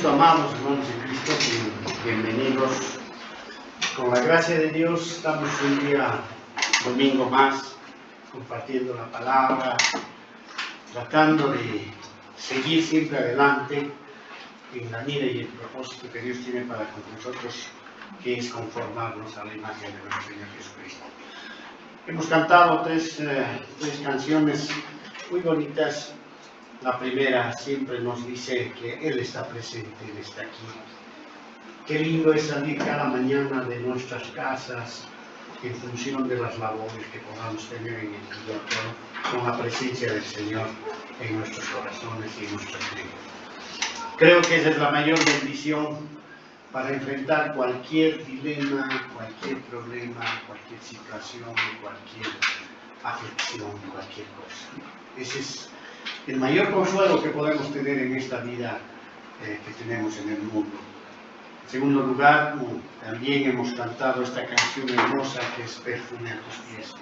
Cristo, amados hermanos en Cristo, bienvenidos. Con la gracia de Dios estamos un día, domingo más, compartiendo la palabra, tratando de seguir siempre adelante en la mira y el propósito que Dios tiene para con nosotros, que es conformarnos a la imagen de nuestro Señor Jesucristo. Hemos cantado tres canciones muy bonitas. La primera siempre nos dice que Él está presente, Él está aquí. Qué lindo es salir cada mañana de nuestras casas en función de las labores que podamos tener en el día, con la presencia del Señor en nuestros corazones y en nuestras vidas. Creo que esa es la mayor bendición para enfrentar cualquier dilema, cualquier problema, cualquier situación, cualquier aflicción, cualquier cosa. Ese es el mayor consuelo que podemos tener en esta vida que tenemos en el mundo. En segundo lugar, también hemos cantado esta canción hermosa que es Perfume a tus pies,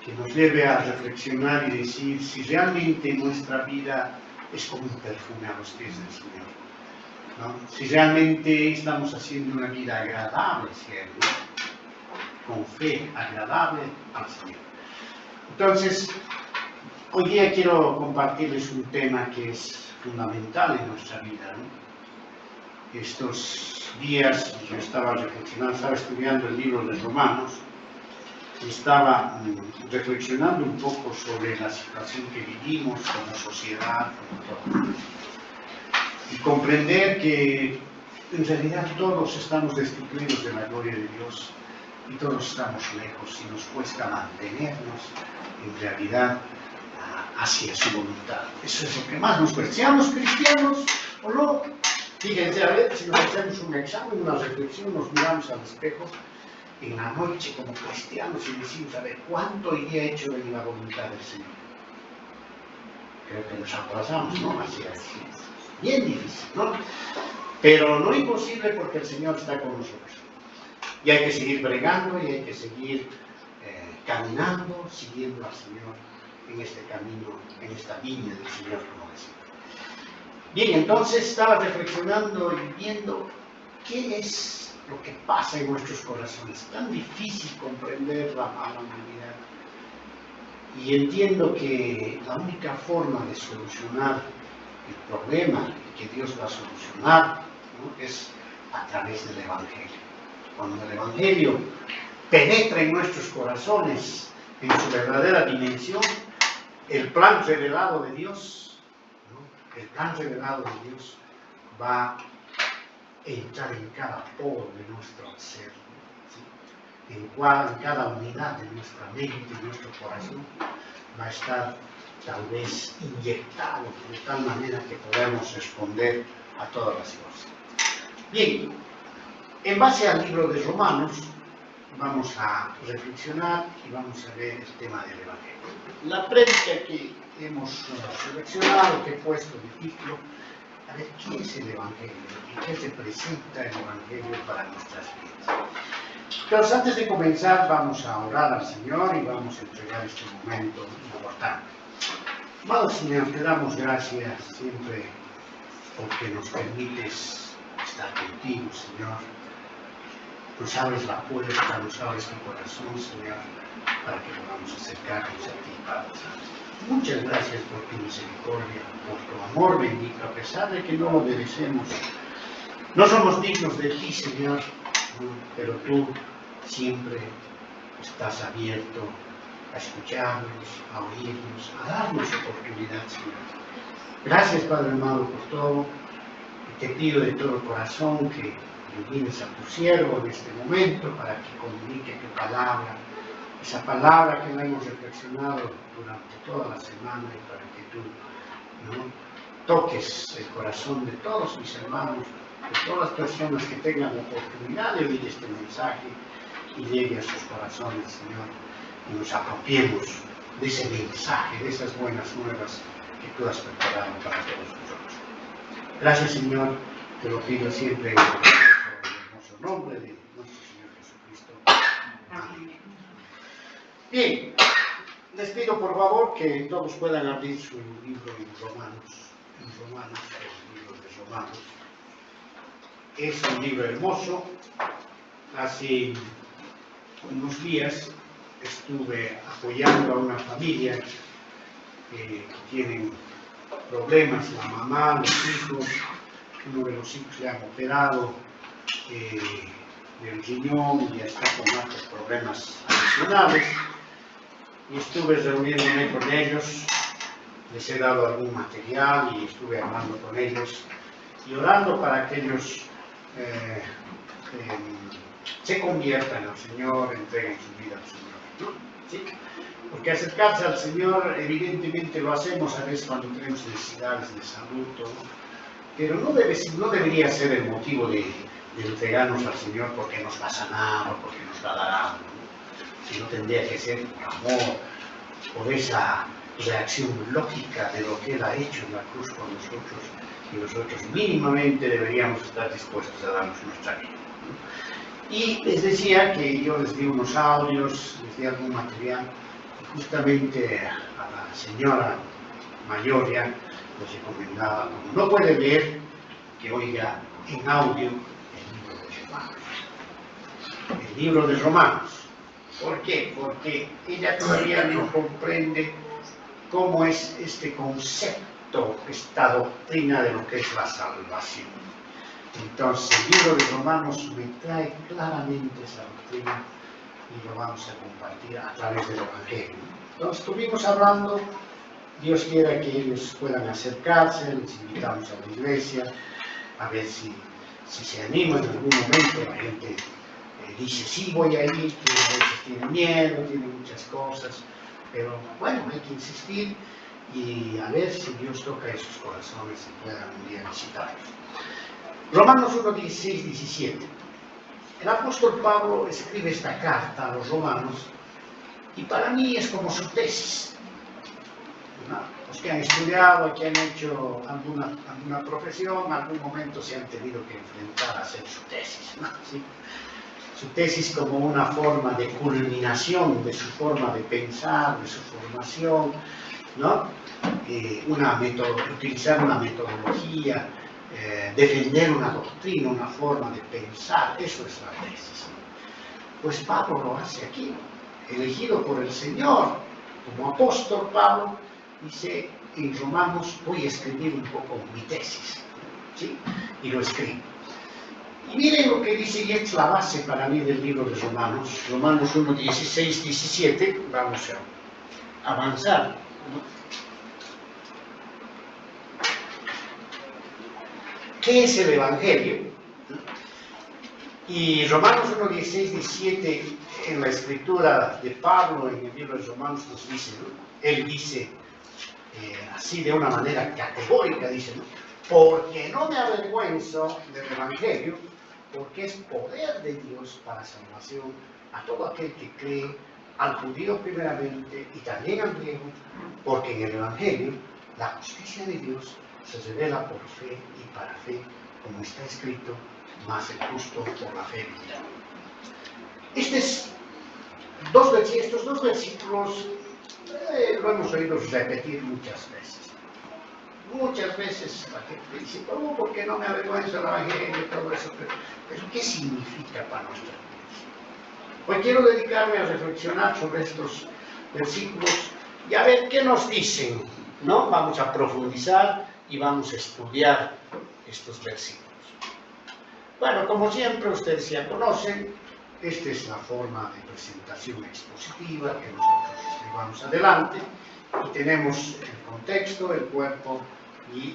que nos lleve a reflexionar y decir si realmente nuestra vida es como un perfume a los pies del Señor, ¿no? Si realmente estamos haciendo una vida agradable, ¿cierto? Con fe, agradable al Señor. Entonces, hoy día quiero compartirles un tema que es fundamental en nuestra vida, ¿no? Estos días yo estaba reflexionando, estaba estudiando el libro de Romanos y estaba reflexionando un poco sobre la situación que vivimos como sociedad, como todo. Y comprender que en realidad todos estamos destituidos de la gloria de Dios y todos estamos lejos y nos cuesta mantenernos en realidad hacia su voluntad. Eso es lo que más nos cuesta. Seamos cristianos o no. Fíjense, a ver, si nos hacemos un examen, una reflexión, nos miramos al espejo en la noche como cristianos y decimos, a ver, ¿cuánto hoy día he hecho en la voluntad del Señor? Creo que nos aplazamos, ¿no? Así es. Bien difícil, ¿no? Pero no imposible porque el Señor está con nosotros. Y hay que seguir bregando y hay que seguir caminando, siguiendo al Señor en este camino, en esta viña del Señor, como decía. Bien, entonces estaba reflexionando y viendo qué es lo que pasa en nuestros corazones. Tan difícil comprender la mala humanidad. Y entiendo que la única forma de solucionar el problema que Dios va a solucionar, ¿no?, es a través del Evangelio. Cuando el Evangelio penetra en nuestros corazones en su verdadera dimensión, el plan revelado de Dios, ¿no?, el plan revelado de Dios va a entrar en cada poro de nuestro ser, ¿sí? En cada unidad de nuestra mente, de nuestro corazón, va a estar tal vez inyectado de tal manera que podamos responder a todas las cosas. Bien, en base al libro de Romanos, vamos a reflexionar y vamos a ver el tema del Evangelio. La prédica que hemos seleccionado, que he puesto de título, a ver, ¿qué es el Evangelio? ¿Y qué representa el Evangelio para nuestras vidas? Entonces, antes de comenzar, vamos a orar al Señor y vamos a entregar este momento importante. Amado Señor, te damos gracias siempre porque nos permites estar contigo, Señor. Nos abres la puerta, nos abres tu corazón, Señor, para que podamos acercarnos a ti, Padre Santo. Muchas gracias por tu misericordia, por tu amor bendito, a pesar de que no lo merecemos. No somos dignos de ti, Señor, pero tú siempre estás abierto a escucharnos, a oírnos, a darnos oportunidad, Señor. Gracias, Padre amado, por todo. Y te pido de todo corazón que ilumines a tu siervo en este momento para que comunique tu palabra, esa palabra que no hemos reflexionado durante toda la semana, y para que tú, ¿no?, toques el corazón de todos mis hermanos, de todas las personas que tengan la oportunidad de oír este mensaje y llegue a sus corazones, Señor, y nos apropiemos de ese mensaje, de esas buenas nuevas que tú has preparado para todos nosotros. Gracias, Señor, te lo pido siempre en el hermoso nombre de nuestro Señor Jesucristo. Amén. Bien, les pido por favor que todos puedan abrir su libro en Romanos, el libro de Romanos. es un libro hermoso. Hace unos días estuve apoyando a una familia que tienen problemas, la mamá, los hijos. Uno de los hijos le han operado del riñón y ya está con otros problemas adicionales. Y estuve reuniéndome con ellos, les he dado algún material y estuve hablando con ellos y orando para que ellos se conviertan al Señor, entreguen su vida al Señor, ¿no? ¿Sí? Porque acercarse al Señor, evidentemente lo hacemos a veces cuando tenemos necesidades de salud, todo, pero no debería ser el motivo de entregarnos al Señor porque nos va a sanar o porque nos va a dar algo, ¿no? Sino tendría que ser por amor, por esa reacción lógica de lo que Él ha hecho en la cruz por nosotros, y nosotros mínimamente deberíamos estar dispuestos a darnos nuestra vida, ¿no? Y les decía que yo les di unos audios, les di algún material, y justamente a la señora mayor ya les recomendaba, como no puede ver, que oiga en audio el libro de Romanos. El libro de Romanos. ¿Por qué? Porque ella todavía no comprende cómo es este concepto, esta doctrina de lo que es la salvación. Entonces, el libro de Romanos me trae claramente esa doctrina y lo vamos a compartir a través del Evangelio. Entonces, estuvimos hablando, Dios quiera que ellos puedan acercarse, les invitamos a la iglesia, a ver si se animan en algún momento. La gente dice, sí, voy a ir, que a veces tiene miedo, tiene muchas cosas, pero bueno, hay que insistir y a ver si Dios toca esos corazones y puedan un día visitarlos. Romanos 1, 16, 17. El apóstol Pablo escribe esta carta a los romanos y para mí es como su tesis, ¿no? Los que han estudiado, que han hecho alguna profesión, algún momento se han tenido que enfrentar a hacer su tesis, ¿no? ¿Sí? Su tesis como una forma de culminación de su forma de pensar, de su formación, ¿no? Utilizar una metodología, defender una doctrina, una forma de pensar, eso es la tesis, ¿no? Pues Pablo lo hace aquí, elegido por el Señor, como apóstol. Pablo dice en Romanos, voy a escribir un poco mi tesis, ¿sí? Y lo escribo. Y miren lo que dice, y es la base para mí del libro de Romanos, Romanos 1, 16, 17, vamos a avanzar, ¿no? ¿Qué es el Evangelio? Y Romanos 1, 16, 17, en la escritura de Pablo, en el libro de Romanos, nos dice, ¿no? Él dice, así de una manera categórica, dice, ¿no? Porque no me avergüenzo del Evangelio, porque es poder de Dios para salvación a todo aquel que cree, al judío primeramente y también al griego, porque en el Evangelio la justicia de Dios se revela por fe y para fe, como está escrito, mas el justo por la fe vivirá. Estos dos versículos lo hemos oído repetir muchas veces. Muchas veces la gente dice, ¿cómo? ¿Por qué no me avergüenzo del Evangelio y todo eso? Pero ¿qué significa para nuestra vida? Hoy quiero dedicarme a reflexionar sobre estos versículos y a ver qué nos dicen, ¿no? Vamos a profundizar y vamos a estudiar estos versículos. Bueno, como siempre ustedes ya conocen, esta es la forma de presentación expositiva que nosotros llevamos adelante y tenemos el contexto, el cuerpo y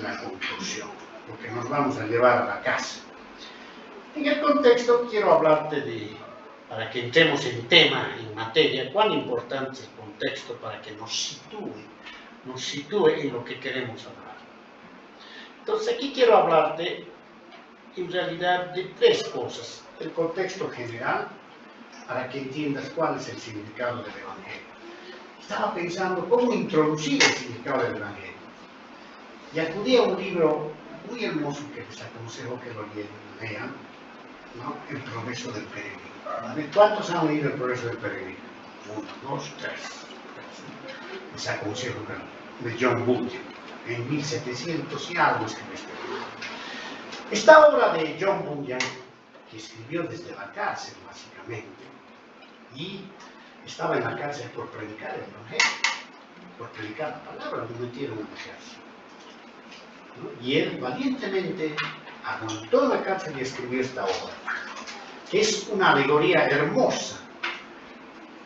la conclusión, lo que nos vamos a llevar a la casa. En el contexto quiero hablarte para que entremos en tema, en materia, cuán importante es el contexto para que nos sitúe en lo que queremos hablar. Entonces aquí quiero hablarte en realidad de tres cosas. El contexto general, para que entiendas cuál es el significado del Evangelio. Estaba pensando cómo introducir el significado del Evangelio. Y acudí a un libro muy hermoso que les aconsejo que lo lean, ¿no? El Progreso del Peregrino. A ver, ¿cuántos han leído El Progreso del Peregrino? 1, 2, 3. Les aconsejo que de John Bunyan. En 1700 y algo escribió este libro. Esta obra de John Bunyan, que escribió desde la cárcel, básicamente, y estaba en la cárcel por predicar el Evangelio, por predicar la palabra, lo metieron en la cárcel, ¿no? Y él valientemente aguantó en la cárcel y escribió esta obra, que es una alegoría hermosa,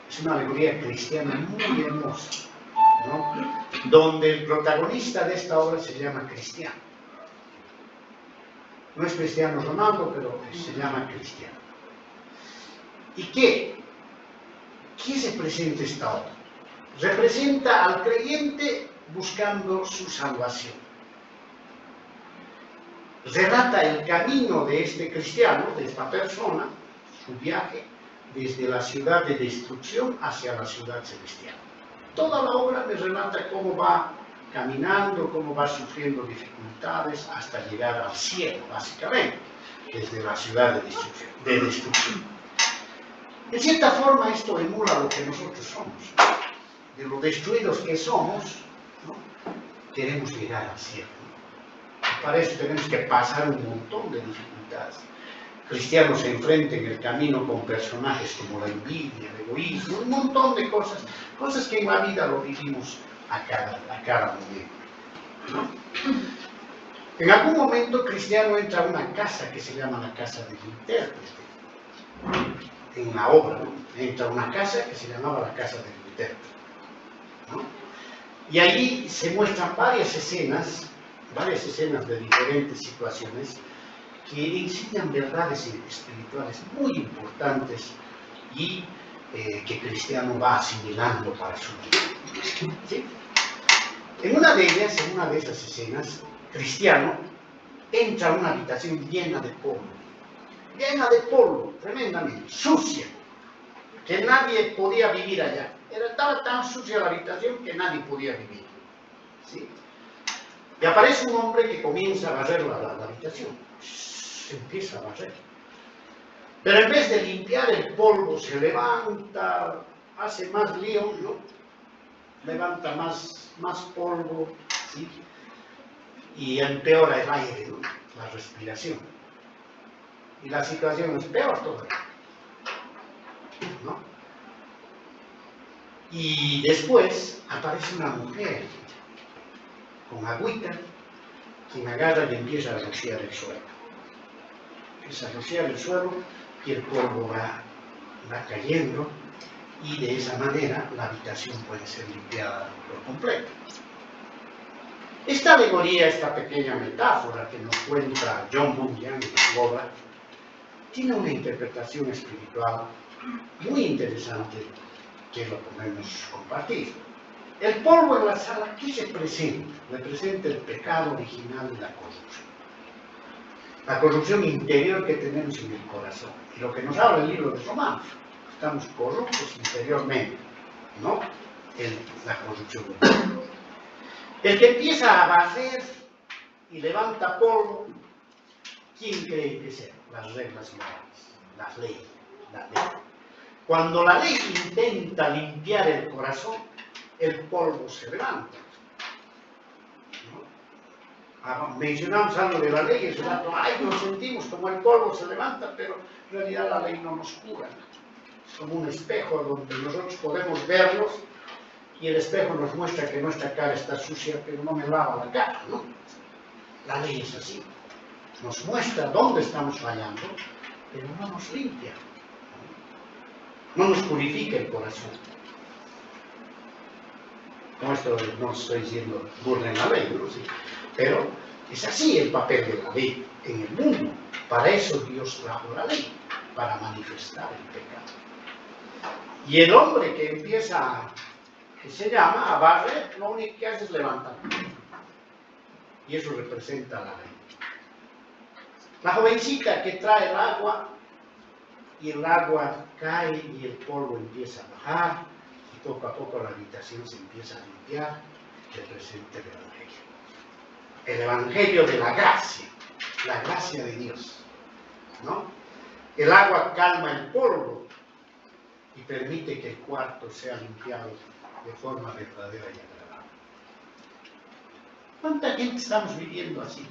es una alegoría cristiana muy hermosa, ¿no? Donde el protagonista de esta obra se llama Cristiano. No es Cristiano Ronaldo, pero se llama Cristiano. ¿Y qué representa esta obra? Representa al creyente buscando su salvación. Relata el camino de este cristiano, de esta persona, su viaje desde la ciudad de destrucción hacia la ciudad celestial. Toda la obra me relata cómo va caminando, cómo va sufriendo dificultades hasta llegar al cielo, básicamente, desde la ciudad de destrucción. En cierta forma esto emula lo que nosotros somos. De lo destruidos que somos, ¿no? Queremos llegar al cielo. Para eso tenemos que pasar un montón de dificultades. Cristianos se enfrentan en el camino con personajes como la envidia, el egoísmo, un montón de cosas que en la vida lo vivimos a cada momento, ¿no? En algún momento Cristiano entra a una casa que se llama la casa del intérprete. En la obra, ¿no? Entra a una casa que se llamaba la casa del intérprete, ¿no? Y allí se muestran varias escenas de diferentes situaciones que enseñan verdades espirituales muy importantes y que Cristiano va asimilando para su vida, ¿sí? En una de esas escenas, Cristiano entra a una habitación llena de polvo, tremendamente, sucia, que nadie podía vivir allá. Estaba tan sucia la habitación que nadie podía vivir, ¿sí? Y aparece un hombre que comienza a barrer la habitación. Se empieza a barrer. Pero en vez de limpiar el polvo, se levanta, hace más lío, ¿no? Levanta más polvo, ¿sí? Y empeora el aire, ¿no? La respiración. Y la situación es peor todavía, ¿no? Y después aparece una mujer con agüita, quien agarra y empieza a rociar el suelo. Empieza a rociar el suelo y el polvo va cayendo, y de esa manera la habitación puede ser limpiada por completo. Esta alegoría, esta pequeña metáfora que nos cuenta John Bunyan en su obra, tiene una interpretación espiritual muy interesante que lo podemos compartir. El polvo en la sala, ¿qué representa? Representa el pecado original de la corrupción. La corrupción interior que tenemos en el corazón. Y lo que nos habla el libro de Romanos. Estamos corruptos interiormente, ¿no? La corrupción. El que empieza a barrer y levanta polvo, ¿quién cree que sea? Las reglas morales, las leyes, la ley. Cuando la ley intenta limpiar el corazón, el polvo se levanta, ¿no? Mencionamos algo de la ley, es rato, nos sentimos como el polvo se levanta, pero en realidad la ley no nos cura. Es como un espejo donde nosotros podemos vernos y el espejo nos muestra que nuestra cara está sucia, pero no me lava la cara, ¿no? La ley es así. Nos muestra dónde estamos fallando, pero no nos limpia. No nos purifica el corazón. Con esto no estoy diciendo burlen la ley, ¿no? Sí. Pero es así el papel de la ley en el mundo. Para eso Dios trajo la ley, para manifestar el pecado. Y el hombre que empieza, que se llama a barrer, lo único que hace es levantar. Y eso representa la ley. La jovencita que trae el agua, y el agua cae y el polvo empieza a bajar, y poco a poco la habitación se empieza a limpiar, representa el Evangelio. El Evangelio de la gracia de Dios, ¿no? El agua calma el polvo y permite que el cuarto sea limpiado de forma verdadera y agradable. ¿Cuánta gente estamos viviendo así?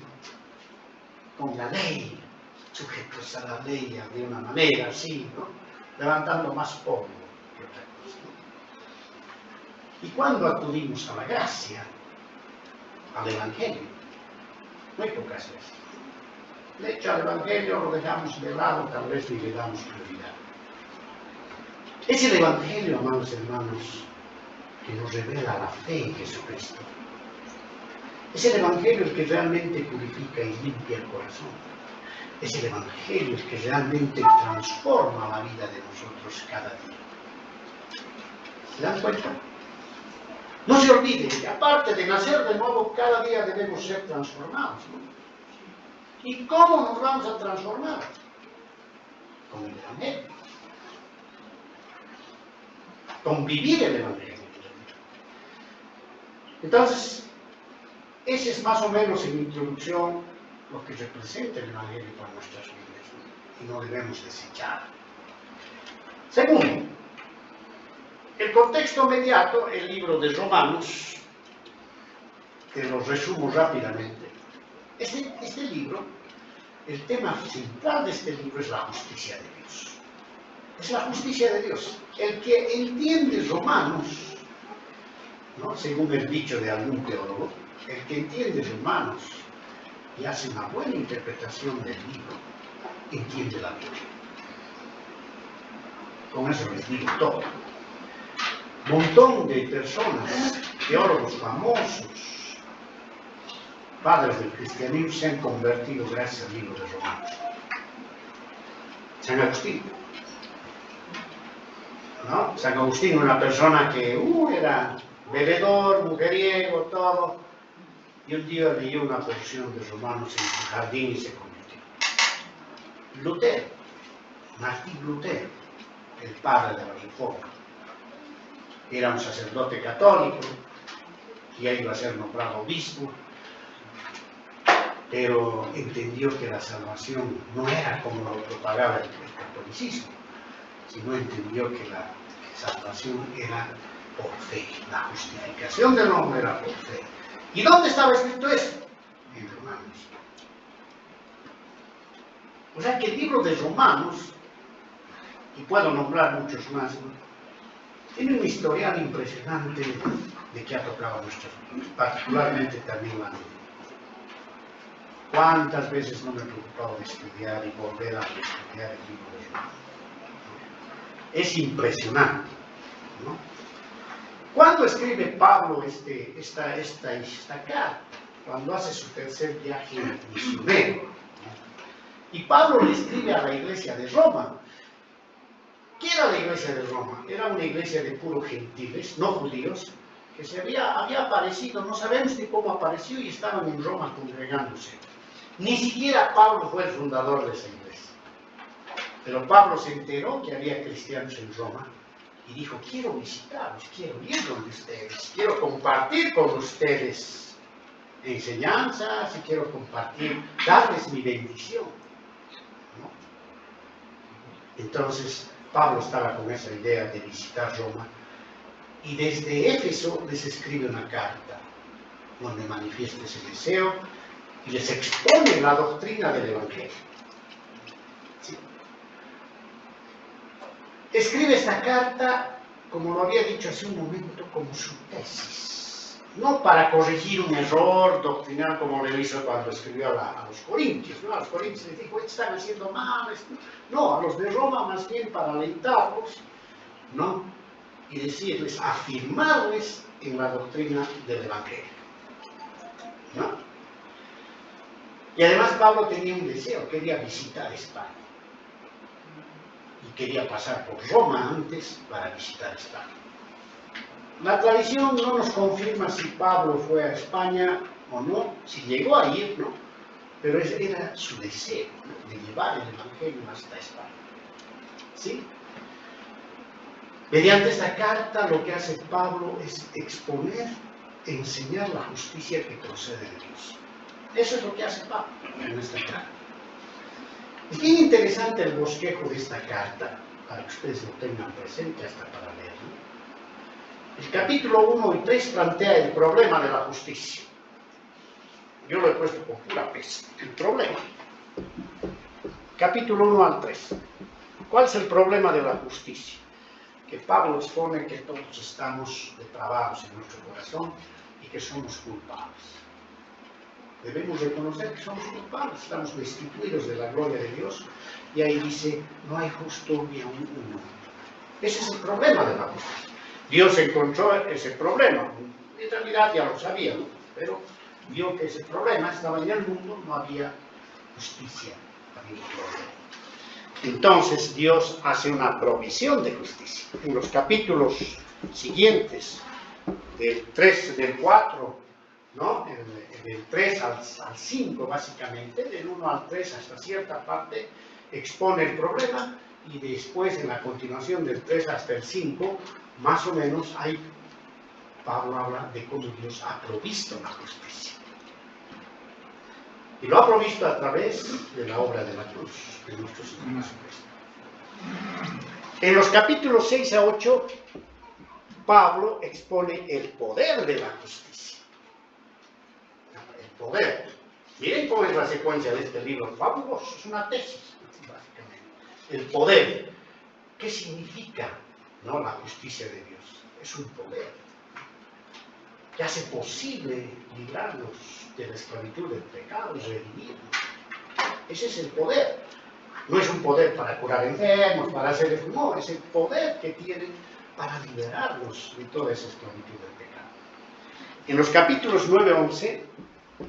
con la ley, sujetos a la ley de una manera así, ¿no? Levantando más polvo que otra cosa, ¿no? Y cuando acudimos a la gracia, al Evangelio, muy pocas veces. De hecho, al Evangelio lo dejamos de lado, tal vez ni le damos prioridad. Es el Evangelio, amados hermanos, que nos revela la fe en Jesucristo. Es el Evangelio el que realmente purifica y limpia el corazón. Es el Evangelio el que realmente transforma la vida de nosotros cada día. ¿Se dan cuenta? No se olviden que aparte de nacer de nuevo, cada día debemos ser transformados, ¿no? ¿Y cómo nos vamos a transformar? Con el Evangelio. Con vivir el Evangelio. Entonces, ese es más o menos en introducción lo que representa el Evangelio para nuestras vidas, ¿no? Y no debemos desechar. Segundo, el contexto inmediato, el libro de Romanos, que lo resumo rápidamente. Este libro, el tema central de este libro es la justicia de Dios. Es la justicia de Dios. El que entiende Romanos, ¿no? Según el dicho de algún teólogo, el que entiende Romanos y hace una buena interpretación del libro, entiende la Biblia. Con eso les digo todo. Montón de personas, teólogos famosos, padres del cristianismo, se han convertido gracias al libro de Romanos. San Agustín, ¿no? San Agustín, una persona que era bebedor, mujeriego, todo, y un día leyó una porción de Romanos en su jardín y se convirtió. Lutero, Martín Lutero, el padre de la Reforma, era un sacerdote católico, y iba a ser nombrado obispo, pero entendió que la salvación no era como lo propagaba el catolicismo, sino entendió que la salvación era por fe, la justificación del hombre era por fe. ¿Y dónde estaba escrito eso? En Romanos. O sea que el libro de Romanos, y puedo nombrar muchos más, ¿no? Tiene un historial impresionante de que ha tocado a nuestras vidas, particularmente también la mía. ¿Cuántas veces no me he preocupado de estudiar y volver a estudiar el libro de Romanos? Es impresionante, ¿no? ¿Cuándo escribe Pablo esta carta? Cuando hace su tercer viaje misionero, ¿no? Y Pablo le escribe a la iglesia de Roma. ¿Qué era la iglesia de Roma? Era una iglesia de puros gentiles, no judíos, que se había aparecido, no sabemos ni cómo apareció, y estaban en Roma congregándose. Ni siquiera Pablo fue el fundador de esa iglesia. Pero Pablo se enteró que había cristianos en Roma y dijo: quiero visitarlos, quiero ir donde ustedes, quiero compartir con ustedes enseñanzas y quiero compartir, darles mi bendición, ¿no? Entonces Pablo estaba con esa idea de visitar Roma, y desde Éfeso les escribe una carta donde manifiesta ese deseo y les expone la doctrina del Evangelio. ¿Sí? Escribe esta carta, como lo había dicho hace un momento, como su tesis, no para corregir un error doctrinal como lo hizo cuando escribió a los corintios, ¿no? A los corintios les dijo: están haciendo mal. No, a los de Roma más bien para alentarlos, ¿no? Y decirles, afirmarles en la doctrina del Evangelio, ¿no? Y además Pablo tenía un deseo, quería visitar España. Y quería pasar por Roma antes para visitar España. La tradición no nos confirma si Pablo fue a España o no, si llegó a ir, ¿no? Pero ese era su deseo, ¿no? De llevar el Evangelio hasta España. ¿Sí? Mediante esta carta lo que hace Pablo es exponer, enseñar la justicia que procede de Dios. Eso es lo que hace Pablo en esta carta. Es bien interesante el bosquejo de esta carta, para que ustedes lo tengan presente hasta para leerlo. El capítulo 1 y 3 plantea el problema de la justicia. Yo lo he puesto con pura pesa, el problema. capítulo 1 al 3. ¿Cuál es el problema de la justicia? Que Pablo expone que todos estamos depravados en nuestro corazón y que somos culpables. Debemos reconocer que somos culpables, estamos destituidos de la gloria de Dios, y ahí dice, no hay justo ni aún uno. Ese es el problema de la justicia. Dios encontró ese problema, en realidad ya lo sabía, ¿no? Pero vio que ese problema estaba en el mundo, no había justicia, había un problema. Entonces Dios hace una provisión de justicia. En los capítulos siguientes, del 4, ¿no? Del 3 al 5 básicamente, del 1 al 3 hasta cierta parte, expone el problema, y después en la continuación del 3 hasta el 5, más o menos, ahí Pablo habla de cómo Dios ha provisto la justicia. Y lo ha provisto a través de la obra de la cruz, de nuestro Señor Jesucristo. En los capítulos 6 a 8, Pablo expone el poder de la justicia. El poder. Miren cómo es la secuencia de este libro fabuloso, es una tesis, básicamente. El poder. ¿Qué significa, no, la justicia de Dios? Es un poder que hace posible librarnos de la esclavitud del pecado y redimirnos. Ese es el poder. No es un poder para curar enfermos, para hacer eso, no, es el poder que tiene para liberarnos de toda esa esclavitud del pecado. En los capítulos 9 a 11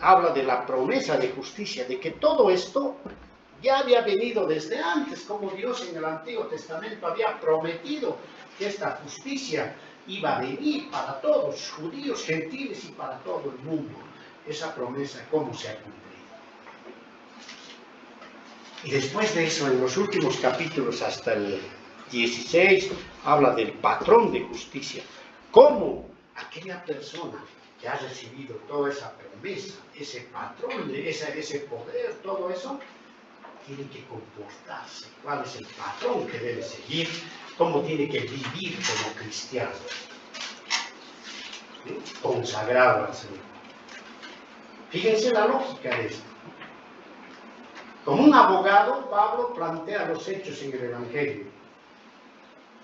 habla de la promesa de justicia, de que todo esto ya había venido desde antes, como Dios en el Antiguo Testamento había prometido que esta justicia iba a venir para todos, judíos, gentiles y para todo el mundo. Esa promesa, ¿cómo se ha cumplido? Y después de eso, en los últimos capítulos, hasta el 16, habla del patrón de justicia. ¿Cómo aquella persona que ha recibido toda esa promesa, ese patrón, ese poder, todo eso, tiene que comportarse? ¿Cuál es el patrón que debe seguir? ¿Cómo tiene que vivir como cristiano? ¿Sí? Consagrado al Señor. Fíjense la lógica de esto. Como un abogado, Pablo plantea los hechos en el Evangelio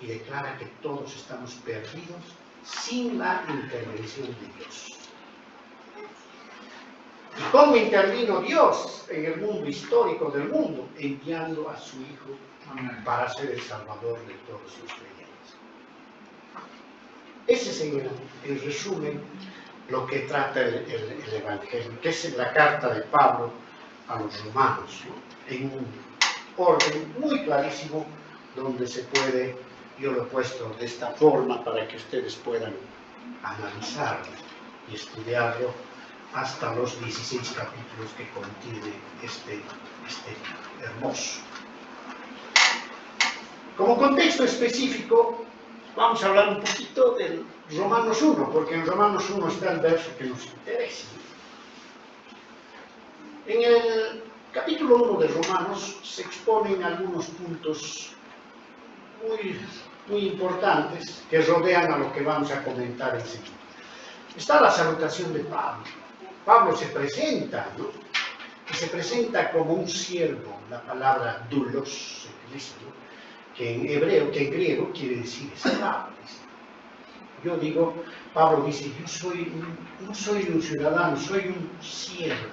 y declara que todos estamos perdidos sin la intervención de Dios. ¿Y cómo intervino Dios en el mundo histórico del mundo? Enviando a su Hijo para ser el Salvador de todos sus creyentes. Ese es en resumen lo que trata el Evangelio, que es la carta de Pablo a los romanos, ¿no? En un orden muy clarísimo, donde se puede, yo lo he puesto de esta forma para que ustedes puedan analizarlo y estudiarlo hasta los 16 capítulos que contiene este libro hermoso. Como contexto específico, vamos a hablar un poquito del Romanos 1, porque en Romanos 1 está el verso que nos interesa. En el capítulo 1 de Romanos se exponen algunos puntos muy importantes que rodean a lo que vamos a comentar enseguida. Está la salutación de Pablo. Pablo se presenta, ¿no? Y se presenta como un siervo, la palabra doulos, que en hebreo, que en griego quiere decir esclavo. Yo digo, Pablo dice, no soy un ciudadano, soy un siervo,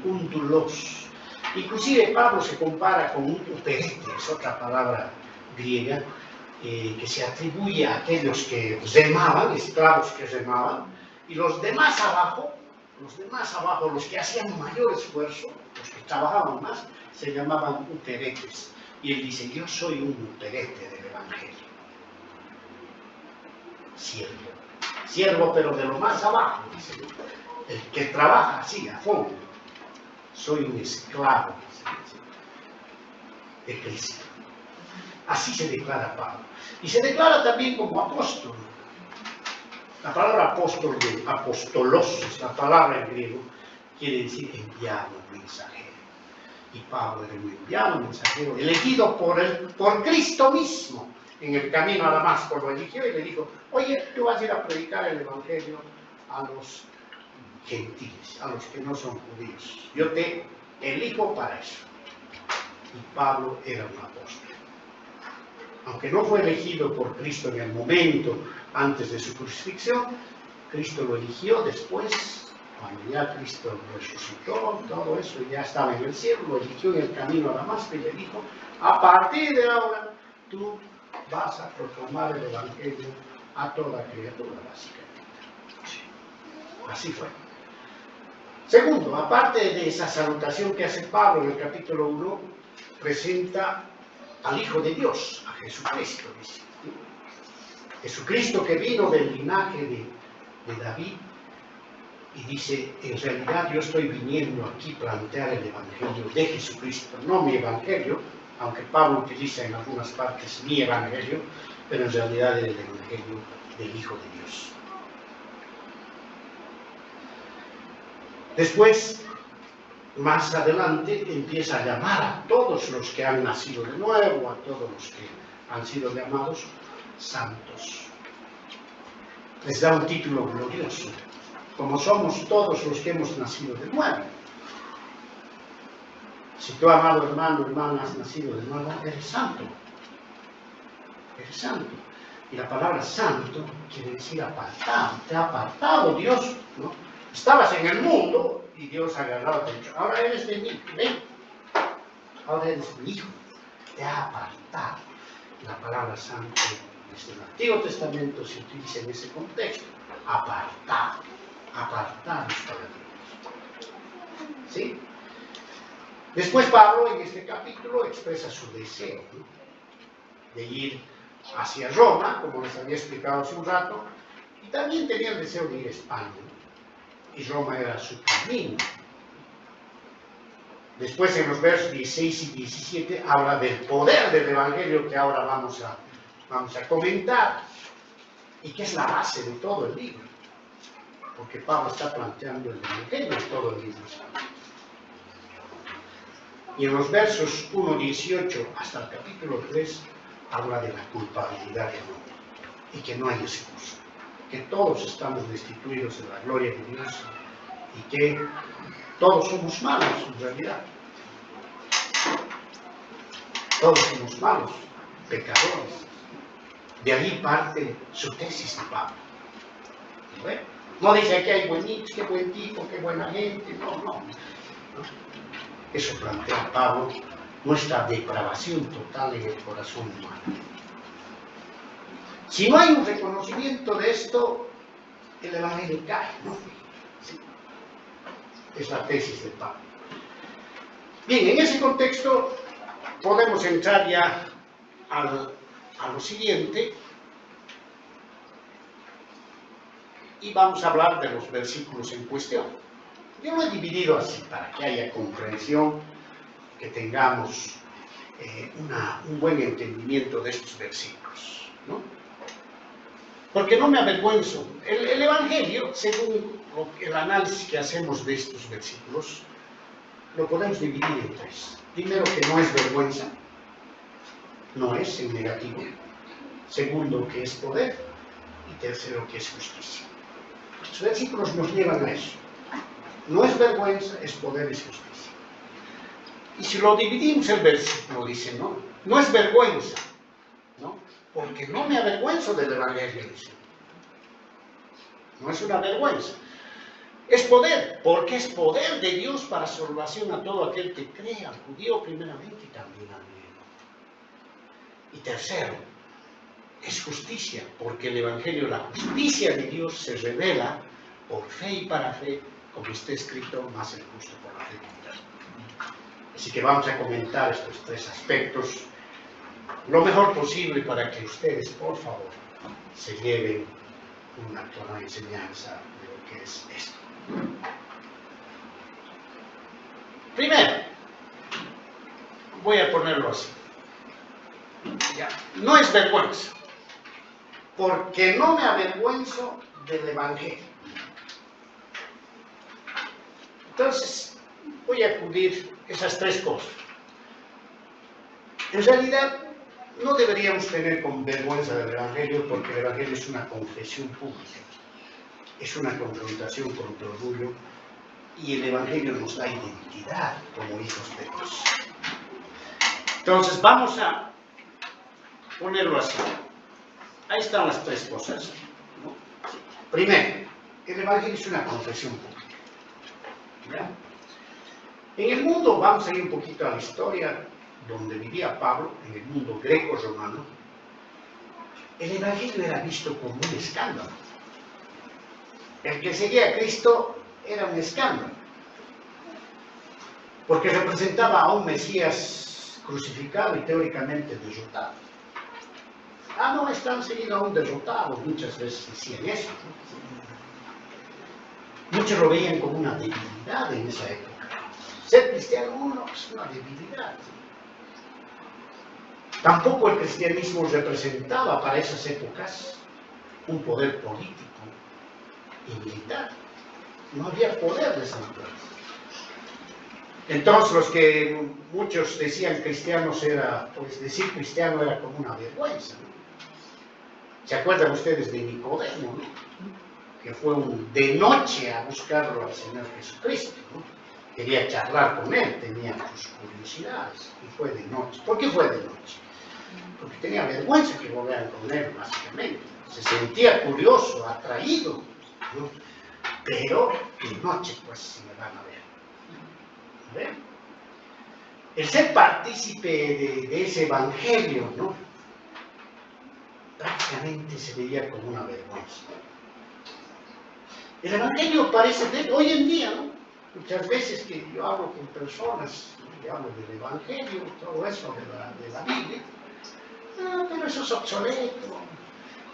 un doulos. Inclusive Pablo se compara con un operete, es otra palabra griega, que se atribuye a aquellos que remaban, esclavos que remaban, y los demás abajo, los que hacían mayor esfuerzo, los que trabajaban más, se llamaban uteretes. Y él dice, yo soy un uterete del Evangelio. Siervo, pero de lo más abajo, dice, el que trabaja así, a fondo. Soy un esclavo de Cristo. Así se declara Pablo. Y se declara también como apóstol. La palabra apóstol, de apostolos, la palabra en griego, quiere decir enviado, mensajero. Y Pablo era un enviado, mensajero, elegido por Cristo mismo. En el camino a Damasco lo eligió y le dijo, oye, tú vas a ir a predicar el Evangelio a los gentiles, a los que no son judíos. Yo te elijo para eso. y Pablo era un apóstol. Aunque no fue elegido por Cristo en el momento antes de su crucifixión, Cristo lo eligió después, cuando ya Cristo resucitó, todo eso, ya estaba en el cielo, lo eligió en el camino a Damasco y le dijo: a partir de ahora tú vas a proclamar el Evangelio a toda criatura, básicamente. Así fue. Segundo, aparte de esa salutación que hace Pablo en el capítulo 1, presenta al Hijo de Dios, a Jesucristo, dice. Jesucristo que vino del linaje de David, y dice: en realidad yo estoy viniendo aquí a plantear el Evangelio de Jesucristo, no mi Evangelio, aunque Pablo utiliza en algunas partes mi Evangelio, pero en realidad es el Evangelio del Hijo de Dios. Después, más adelante, empieza a llamar a todos los que han nacido de nuevo, a todos los que han sido llamados santos. Les da un título glorioso, como somos todos los que hemos nacido de nuevo. Si tú, amado hermano, hermana, has nacido de nuevo, eres santo. Eres santo. Y la palabra santo quiere decir apartado. Te ha apartado Dios, ¿no? Estabas en el mundo y Dios ha agarrado, te ha dicho: ahora eres de mí, ven. Ahora eres mi hijo. Te ha apartado. La palabra santo desde el Antiguo Testamento se utiliza en ese contexto. Apartado. Apartados para Dios. ¿Sí? Después Pablo en este capítulo expresa su deseo, ¿no?, de ir hacia Roma, como les había explicado hace un rato, y también tenía el deseo de ir a España, ¿no? Y Roma era su camino. Después en los versos 16 y 17 habla del poder del Evangelio que ahora vamos a comentar, y que es la base de todo el libro, porque Pablo está planteando el Evangelio en todo el libro. Y en los versos 1:18 hasta el capítulo 3 habla de la culpabilidad del hombre y que no hay excusa, que todos estamos destituidos de la gloria de Dios y que todos somos malos en realidad. Todos somos malos, pecadores. De ahí parte su tesis de Pablo. No dice que hay buenitos, qué buen tipo, qué buena gente, no. Eso plantea Pablo, nuestra depravación total en el corazón humano. Si no hay un reconocimiento de esto, el Evangelio cae, ¿no? Sí. Es la tesis de Pablo. Bien, en ese contexto podemos entrar ya a lo siguiente y vamos a hablar de los versículos en cuestión. Yo lo he dividido así para que haya comprensión, que tengamos un buen entendimiento de estos versículos, ¿no? Porque no me avergüenzo. El Evangelio, según el análisis que hacemos de estos versículos, lo podemos dividir en tres. Primero, que no es vergüenza, no es en negativo. Segundo, que es poder. Y tercero, que es justicia. Los versículos nos llevan a eso. No es vergüenza, es poder, es justicia. Y si lo dividimos, el versículo dice: no es vergüenza, ¿no? Porque no me avergüenzo del Evangelio, dice. No es una vergüenza. Es poder, porque es poder de Dios para salvación a todo aquel que cree, al judío primeramente y también al griego. Y tercero, es justicia, porque el Evangelio, la justicia de Dios, se revela por fe y para fe, como está escrito: más el justo por la fe vivirá. Así que vamos a comentar estos tres aspectos lo mejor posible para que ustedes, por favor, se lleven una clara enseñanza de lo que es esto. Primero, voy a ponerlo así. Ya. No es vergüenza, porque no me avergüenzo del Evangelio. Entonces, voy a acudir esas tres cosas. En realidad, no deberíamos tener vergüenza del Evangelio, porque el Evangelio es una confesión pública, es una confrontación contra el orgullo, y el Evangelio nos da identidad como hijos de Dios. Entonces vamos a ponerlo así. Ahí están las tres cosas, ¿no? Primero, el Evangelio es una confesión pública. ¿Ya? En el mundo, vamos a ir un poquito a la historia donde vivía Pablo, en el mundo greco-romano, el Evangelio era visto como un escándalo. El que seguía a Cristo era un escándalo, porque representaba a un Mesías crucificado y teóricamente derrotado. Ah, no, están siguiendo a un derrotado, muchas veces decían eso, ¿no? Muchos lo veían como una debilidad en esa época. Ser cristiano no es una debilidad. Tampoco el cristianismo representaba para esas épocas un poder político y militar. No había poder de esa naturaleza. Entonces los que muchos decían cristianos era, pues decir cristiano era como una vergüenza, ¿no? ¿Se acuerdan ustedes de Nicodemo, ¿no? Que fue de noche a buscarlo al Señor Jesucristo, ¿no? Quería charlar con él, tenía sus curiosidades, y fue de noche. ¿Por qué fue de noche? Porque tenía vergüenza que volvieran con él, básicamente. Se sentía curioso, atraído, ¿no? Pero de noche, pues, si me van a ver. ¿Ven? El ser partícipe de ese evangelio, ¿no? Prácticamente se veía como una vergüenza. El evangelio parece, hoy en día, ¿no? Muchas veces que yo hablo con personas, y hablo del evangelio, todo eso de la Biblia, pero eso es obsoleto,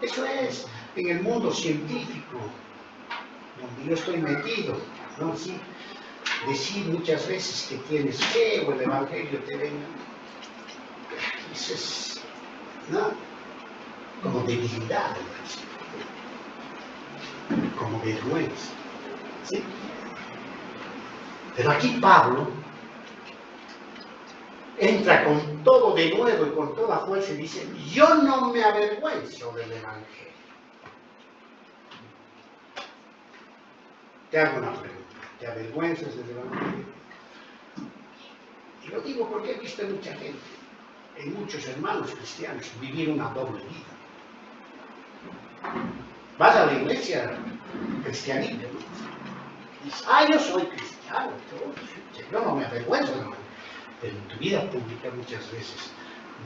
eso es en el mundo científico, donde yo estoy metido, ¿no? Sí, decir muchas veces que tienes fe o el evangelio te venga, eso es, ¿no? Como debilidad, como vergüenza, ¿sí? Pero aquí Pablo entra con todo de nuevo y con toda fuerza y dice, yo no me avergüenzo del evangelio. Te hago una pregunta, ¿te avergüenzas del evangelio? Y lo digo porque he visto en mucha gente, en muchos hermanos cristianos, vivir una doble vida. Vas a la iglesia cristianita, ¿no? Dices, yo soy cristiano, yo no me avergüenzo del evangelio. Pero en tu vida pública muchas veces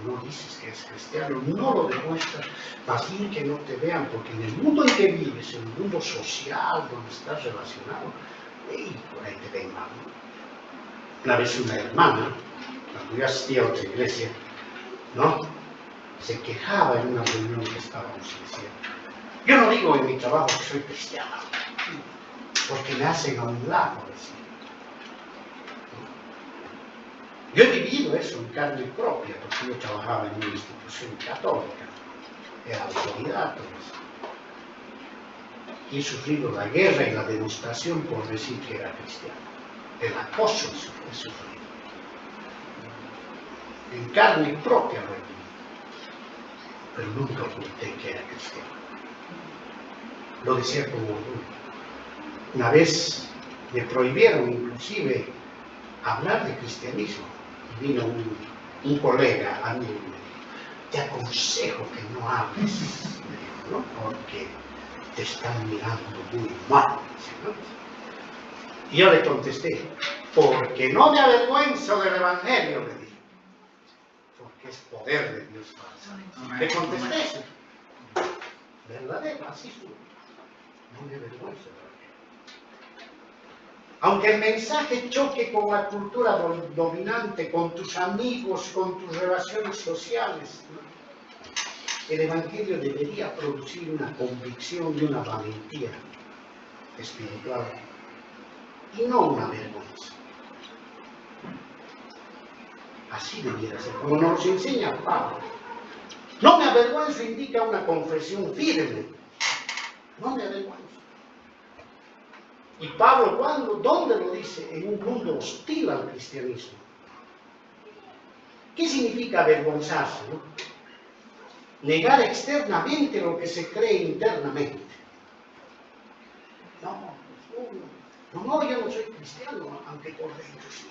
no dices que eres cristiano, no lo demuestras, más bien que no te vean, porque en el mundo en que vives, en el mundo social donde estás relacionado, por ahí te ven mal, ¿no? Una vez una hermana, cuando yo asistía a otra iglesia, ¿no? Se quejaba en una reunión que estábamos haciendo. Yo no digo en mi trabajo que soy cristiano, porque me hacen a un lado, decía. Yo he vivido eso en carne propia, porque yo trabajaba en una institución católica, era autoridad, y he sufrido la guerra y la demostración por decir que era cristiano. El acoso he sufrido. En carne propia lo he vivido, pero nunca oculté que era cristiano. Lo decía con orgullo. Una vez me prohibieron inclusive hablar de cristianismo. Vino un colega a mí y me dijo, te aconsejo que no hables, ¿no? Porque te están mirando muy mal, ¿no? Y yo le contesté, porque no me avergüenzo del evangelio, le dije, porque es poder de Dios para salvar. Le contesté eso, verdadero, así fue, no me avergüenzo del evangelio. Aunque el mensaje choque con la cultura dominante, con tus amigos, con tus relaciones sociales, ¿no? El evangelio debería producir una convicción y una valentía espiritual y no una vergüenza. Así debiera ser, como nos enseña Pablo. No me avergüenzo indica una confesión firme. No me avergüenzo. Y Pablo, ¿dónde lo dice? En un mundo hostil al cristianismo. ¿Qué significa avergonzarse, no? Negar externamente lo que se cree internamente. No, yo no soy cristiano, aunque por dentro sí,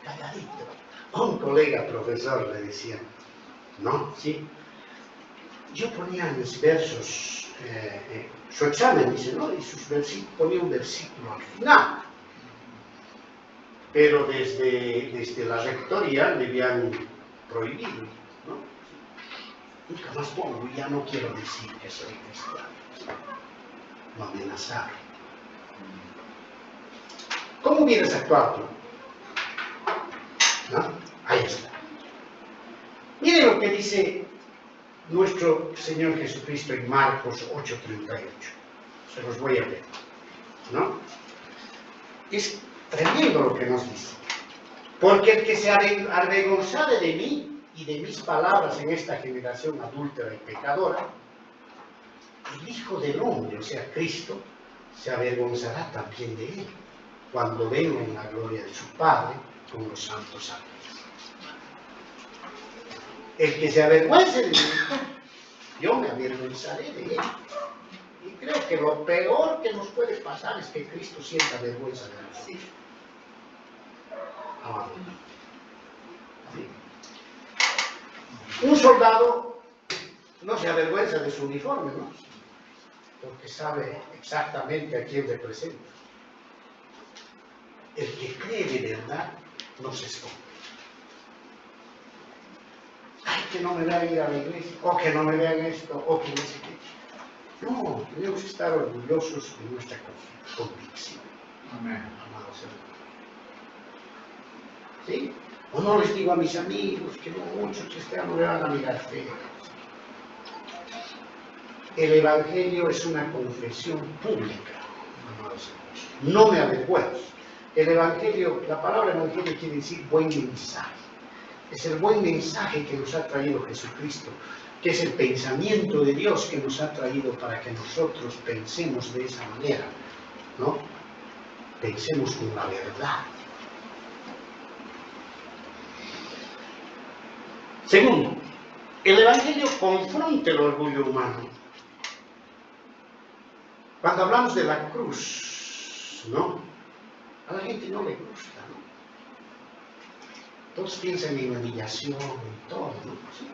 calladito. Un colega profesor le decía, ¿no? Sí. Yo ponía mis versos, su examen, dice, ¿no? Y sus versículos, ponía un versículo al final. Pero desde la rectoría le habían prohibido, ¿no? Nunca más pongo, ya no quiero decir que soy cristiano. Lo amenazaron. ¿Cómo hubieras actuado tú? ¿No? Ahí está. Miren lo que dice nuestro Señor Jesucristo en Marcos 8:38. Se los voy a leer, ¿no? Es tremendo lo que nos dice. Porque el que se avergonzare de mí y de mis palabras en esta generación adúltera y pecadora, el Hijo del Hombre, o sea, Cristo, se avergonzará también de él, cuando venga en la gloria de su Padre con los santos ángeles. El que se avergüence de mí, yo me avergonzaré de él. Y creo que lo peor que nos puede pasar es que Cristo sienta vergüenza de nosotros. ¿Sí? Un soldado no se avergüenza de su uniforme, ¿no? Porque sabe exactamente a quién representa. El que cree de verdad no se esconde. Ay, que no me vean ir a la iglesia, o que no me vean esto, o que no sé qué. No, tenemos que estar orgullosos de nuestra convicción. Amén. Amados hermanos. ¿Sí? O no les digo a mis amigos que no muchos cristianos me van a mirar feo. El Evangelio es una confesión pública, amados hermanos. No me avergüenzo. El Evangelio, la palabra Evangelio quiere decir buen mensaje. Es el buen mensaje que nos ha traído Jesucristo, que es el pensamiento de Dios que nos ha traído para que nosotros pensemos de esa manera, ¿no? Pensemos con la verdad. Segundo, el Evangelio confronta el orgullo humano. Cuando hablamos de la cruz, ¿no? A la gente no le gusta, ¿no? Todos piensan en humillación y todo, ¿no? ¿Sí?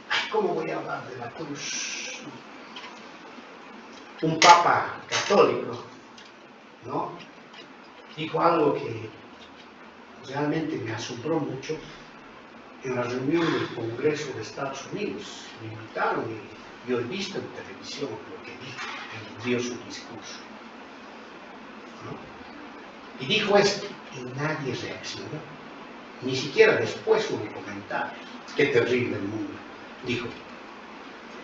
Ay, ¿cómo voy a hablar de la cruz? Un papa católico, ¿no? Dijo algo que realmente me asombró mucho en la reunión del Congreso de Estados Unidos. Me invitaron y yo he visto en televisión lo que dijo, dio su discurso, ¿no? Y dijo esto, y nadie reaccionó, ni siquiera después hubo comentarios. Qué terrible el mundo. Dijo,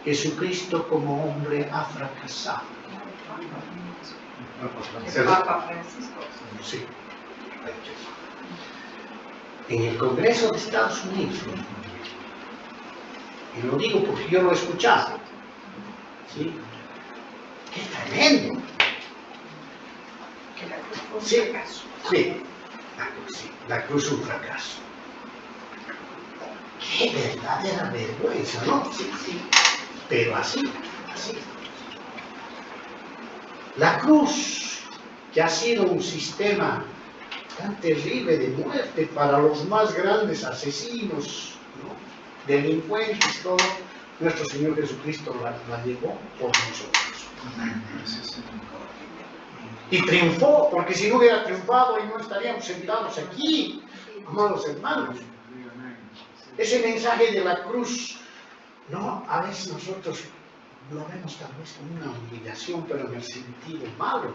Jesucristo como hombre ha fracasado. ¿El Papa Francisco? Sí. En el Congreso de Estados Unidos, y lo digo porque yo lo he escuchado, ¿sí? ¡Qué tremendo! Que la cruz fue un Sí, fracaso. sí, la cruz es un fracaso. ¡Qué verdadera vergüenza!, ¿no? Sí, sí, pero así. La cruz, que ha sido un sistema tan terrible de muerte para los más grandes asesinos, ¿no? Delincuentes, todo, nuestro Señor Jesucristo la llevó por nosotros. Y triunfó, porque si no hubiera triunfado, y no estaríamos sentados aquí, amados hermanos. Ese mensaje de la cruz, ¿no? A veces nosotros lo vemos tal vez como una humillación, pero en el sentido malo.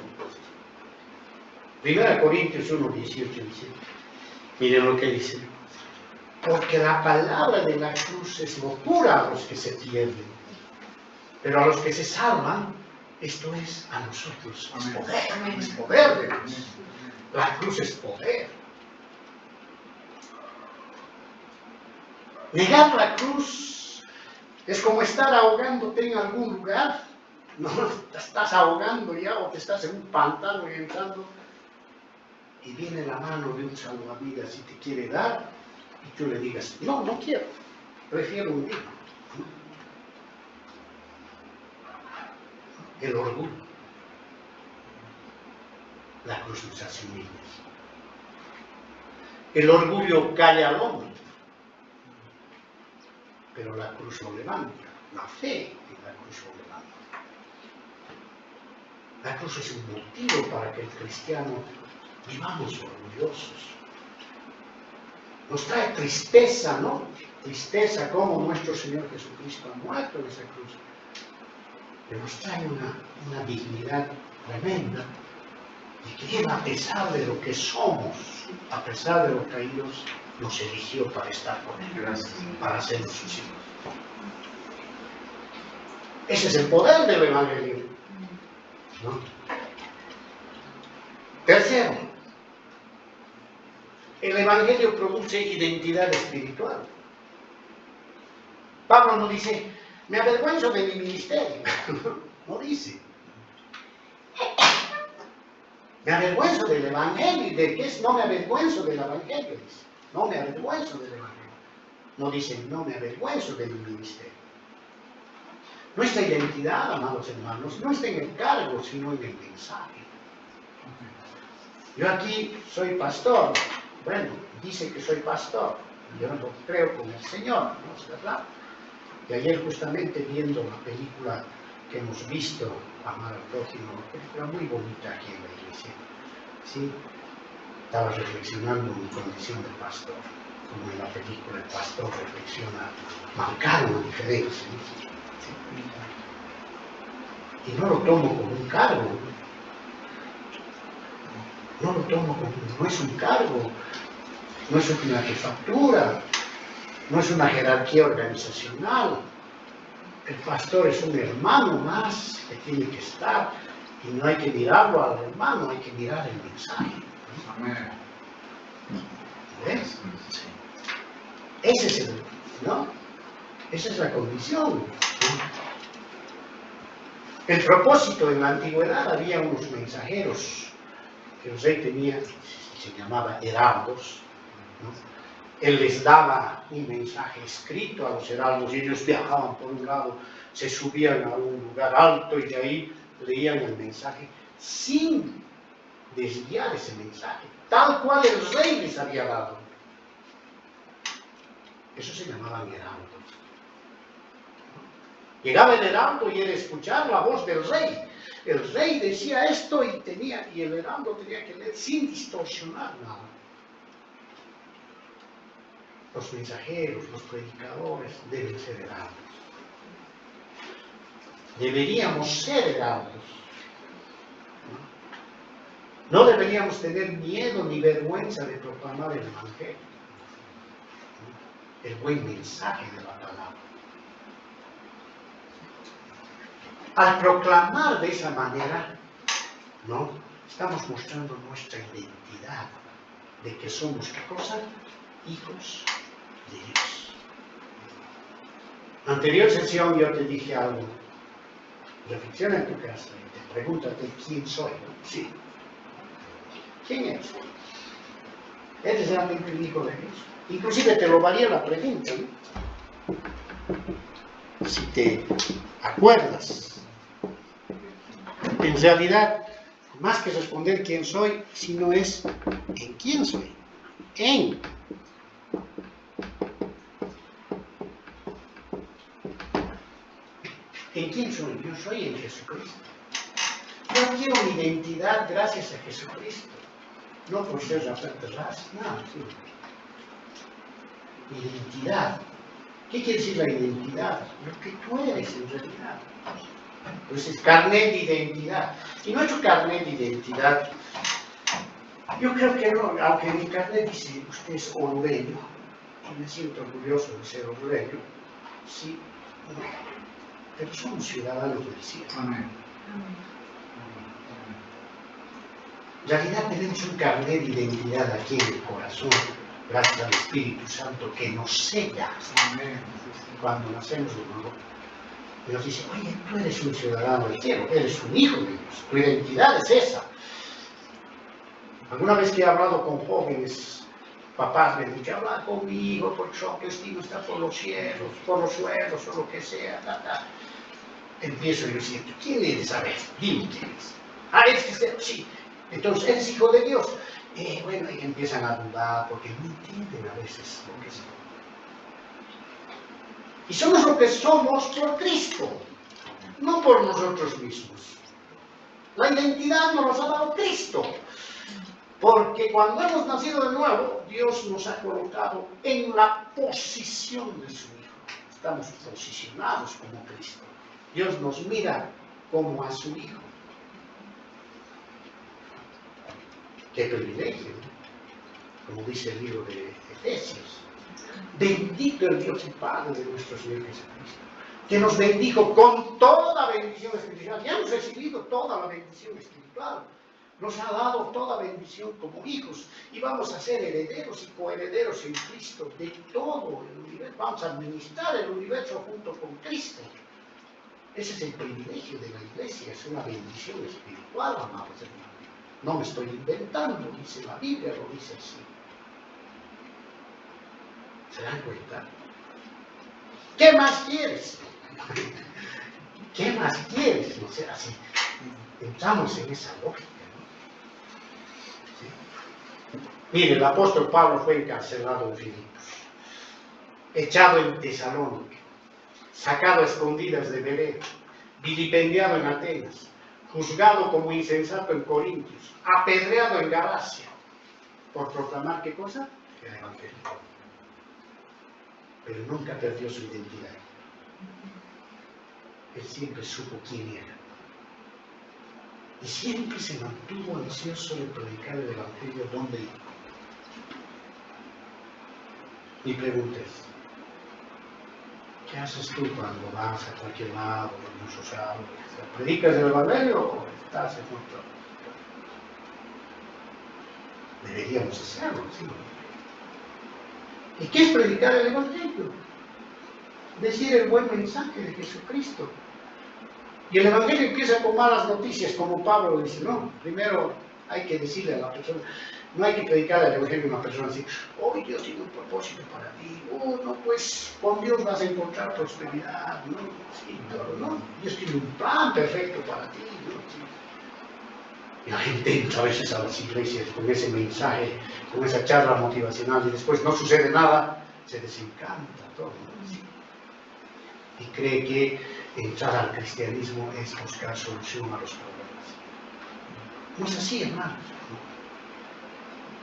1 Corintios 1:18 dice, miren lo que dice, porque la palabra de la cruz es locura a los que se pierden, pero a los que se salvan, esto es a nosotros, es poder de Dios. La cruz es poder. Negar la cruz es como estar ahogándote en algún lugar, no te estás ahogando ya o te estás en un pantano y entrando, y viene la mano de un salvavidas y te quiere dar, y tú le digas, no, no quiero, prefiero hundir. El orgullo. La cruz nos hace humildes. El orgullo calla al hombre, pero la cruz lo levanta. La fe en la cruz lo levanta. La cruz es un motivo para que el cristiano vivamos orgullosos. Nos trae tristeza, ¿no? Tristeza como nuestro Señor Jesucristo ha muerto en esa cruz. Pero nos trae una dignidad tremenda de que Él, a pesar de lo que somos, a pesar de lo caídos, nos eligió para estar con Él, para ser sus hijos. Ese es el poder del Evangelio, ¿no? Tercero, el Evangelio produce identidad espiritual. Pablo no dice, me avergüenzo de mi ministerio. No dice. Me avergüenzo del Evangelio. ¿De qué es? No me avergüenzo del Evangelio. Dice. No me avergüenzo del Evangelio. No dice, no me avergüenzo de mi ministerio. Nuestra identidad, amados hermanos, no está en el cargo, sino en el mensaje. Yo aquí soy pastor. Bueno, dice que soy pastor. Yo no creo con el Señor, ¿no es verdad? Y ayer justamente viendo la película que hemos visto, Amar al Prójimo, una película muy bonita aquí en la iglesia, ¿sí? Estaba reflexionando en mi condición de pastor, como en la película el pastor reflexiona, marcar una diferencia, ¿no? ¿Sí? Y no lo tomo como un cargo, no lo tomo como, no es un cargo, no es una jefatura, no es una jerarquía organizacional. El pastor es un hermano más que tiene que estar, y no hay que mirarlo al hermano, hay que mirar el mensaje. Amén. ¿Ves? Ese es el, ¿no? Esa es la condición, ¿no? El propósito, en la antigüedad había unos mensajeros que el rey tenía, se llamaba heraldos, ¿no? Él les daba un mensaje escrito a los heraldos y ellos viajaban por un lado, se subían a un lugar alto y de ahí leían el mensaje sin desviar ese mensaje, tal cual el rey les había dado. Eso se llamaban heraldos. Llegaba el heraldo y era escuchar la voz del rey. El rey decía esto y el heraldo tenía que leer sin distorsionar nada. Los mensajeros, los predicadores deben ser heraldos. Deberíamos ser heraldos. No deberíamos tener miedo ni vergüenza de proclamar el Evangelio, el buen mensaje de la palabra. Al proclamar de esa manera, ¿no? Estamos mostrando nuestra identidad de que somos, ¿qué cosa? Hijos de Dios. Anterior sesión yo te dije algo. Reflexiona en tu casa y te pregúntate quién soy. Sí. ¿Quién eres? ¿Eres realmente un hijo de Dios? Inclusive te lo varía la pregunta, ¿no? Si te acuerdas. En realidad, más que responder quién soy, sino es en quién soy. ¿En quién soy? Yo soy en Jesucristo. Yo quiero mi identidad gracias a Jesucristo. No por ser Rafael Terraz, nada. Sí. Identidad. ¿Qué quiere decir la identidad? Lo que tú eres en realidad. Pues es carnet de identidad. Y nuestro carnet de identidad, yo creo que no, aunque mi carnet dice usted es orureño, y me siento orgulloso de ser orureño, sí, no, pero somos ciudadanos del cielo. Amén. En realidad tenemos un carnet de identidad aquí en el corazón, gracias al Espíritu Santo que nos sella. Amén. Cuando nacemos de nuevo, y nos dice, oye, tú eres un ciudadano del cielo, eres un hijo de Dios, tu identidad es esa. Alguna vez que he hablado con jóvenes, papás me han dicho, habla con mi hijo porque su autoestima está por los cielos, por los suelos, o lo que sea, Empiezo yo diciendo, ¿quién eres? A ver, dime quién eres. Ah, eres cristiano, sí. Entonces, eres hijo de Dios. Bueno, y empiezan a dudar porque no entienden a veces lo que son. Y somos lo que somos por Cristo, no por nosotros mismos. La identidad nos la ha dado Cristo. Porque cuando hemos nacido de nuevo, Dios nos ha colocado en la posición de su Hijo. Estamos posicionados como Cristo. Dios nos mira como a su Hijo. ¡Qué privilegio! Como dice el libro de Efesios. Bendito el Dios y Padre de nuestro Señor Jesucristo, que nos bendijo con toda bendición espiritual. Ya hemos recibido toda la bendición espiritual. Nos ha dado toda bendición como hijos y vamos a ser herederos y coherederos en Cristo de todo el universo. Vamos a administrar el universo junto con Cristo. Ese es el privilegio de la iglesia, es una bendición espiritual, amados hermanos. No me estoy inventando, dice la Biblia, lo dice así. ¿Se dan cuenta? ¿Qué más quieres? ¿Qué más quieres? No sé, así entramos en esa lógica. Mire, el apóstol Pablo fue encarcelado en Filipos, echado en Tesalónica, sacado a escondidas de Berea, vilipendiado en Atenas, juzgado como insensato en Corintios, apedreado en Galacia, por proclamar ¿qué cosa? El Evangelio. Pero nunca perdió su identidad. Él siempre supo quién era. Y siempre se mantuvo ansioso de predicar el Evangelio donde iba. Mi pregunta es, ¿qué haces tú cuando vas a cualquier lado, en un social? ¿Predicas el Evangelio o estás en otro? Deberíamos hacerlo, ¿sí? ¿Y qué es predicar el Evangelio? Decir el buen mensaje de Jesucristo. Y el Evangelio empieza con malas noticias, como Pablo dice, no, primero hay que decirle a la persona, no hay que predicar el Evangelio a una persona así, hoy Dios tiene un propósito para ti, no, pues con Dios vas a encontrar prosperidad, ¿no? Sí, todo, ¿no? Dios tiene un plan perfecto para ti, ¿no? Sí. Y la gente entra a veces a las iglesias con ese mensaje, con esa charla motivacional y después no sucede nada, se desencanta todo, ¿no? Sí. Y cree que entrar al cristianismo es buscar solución a los problemas. No es así, hermanos.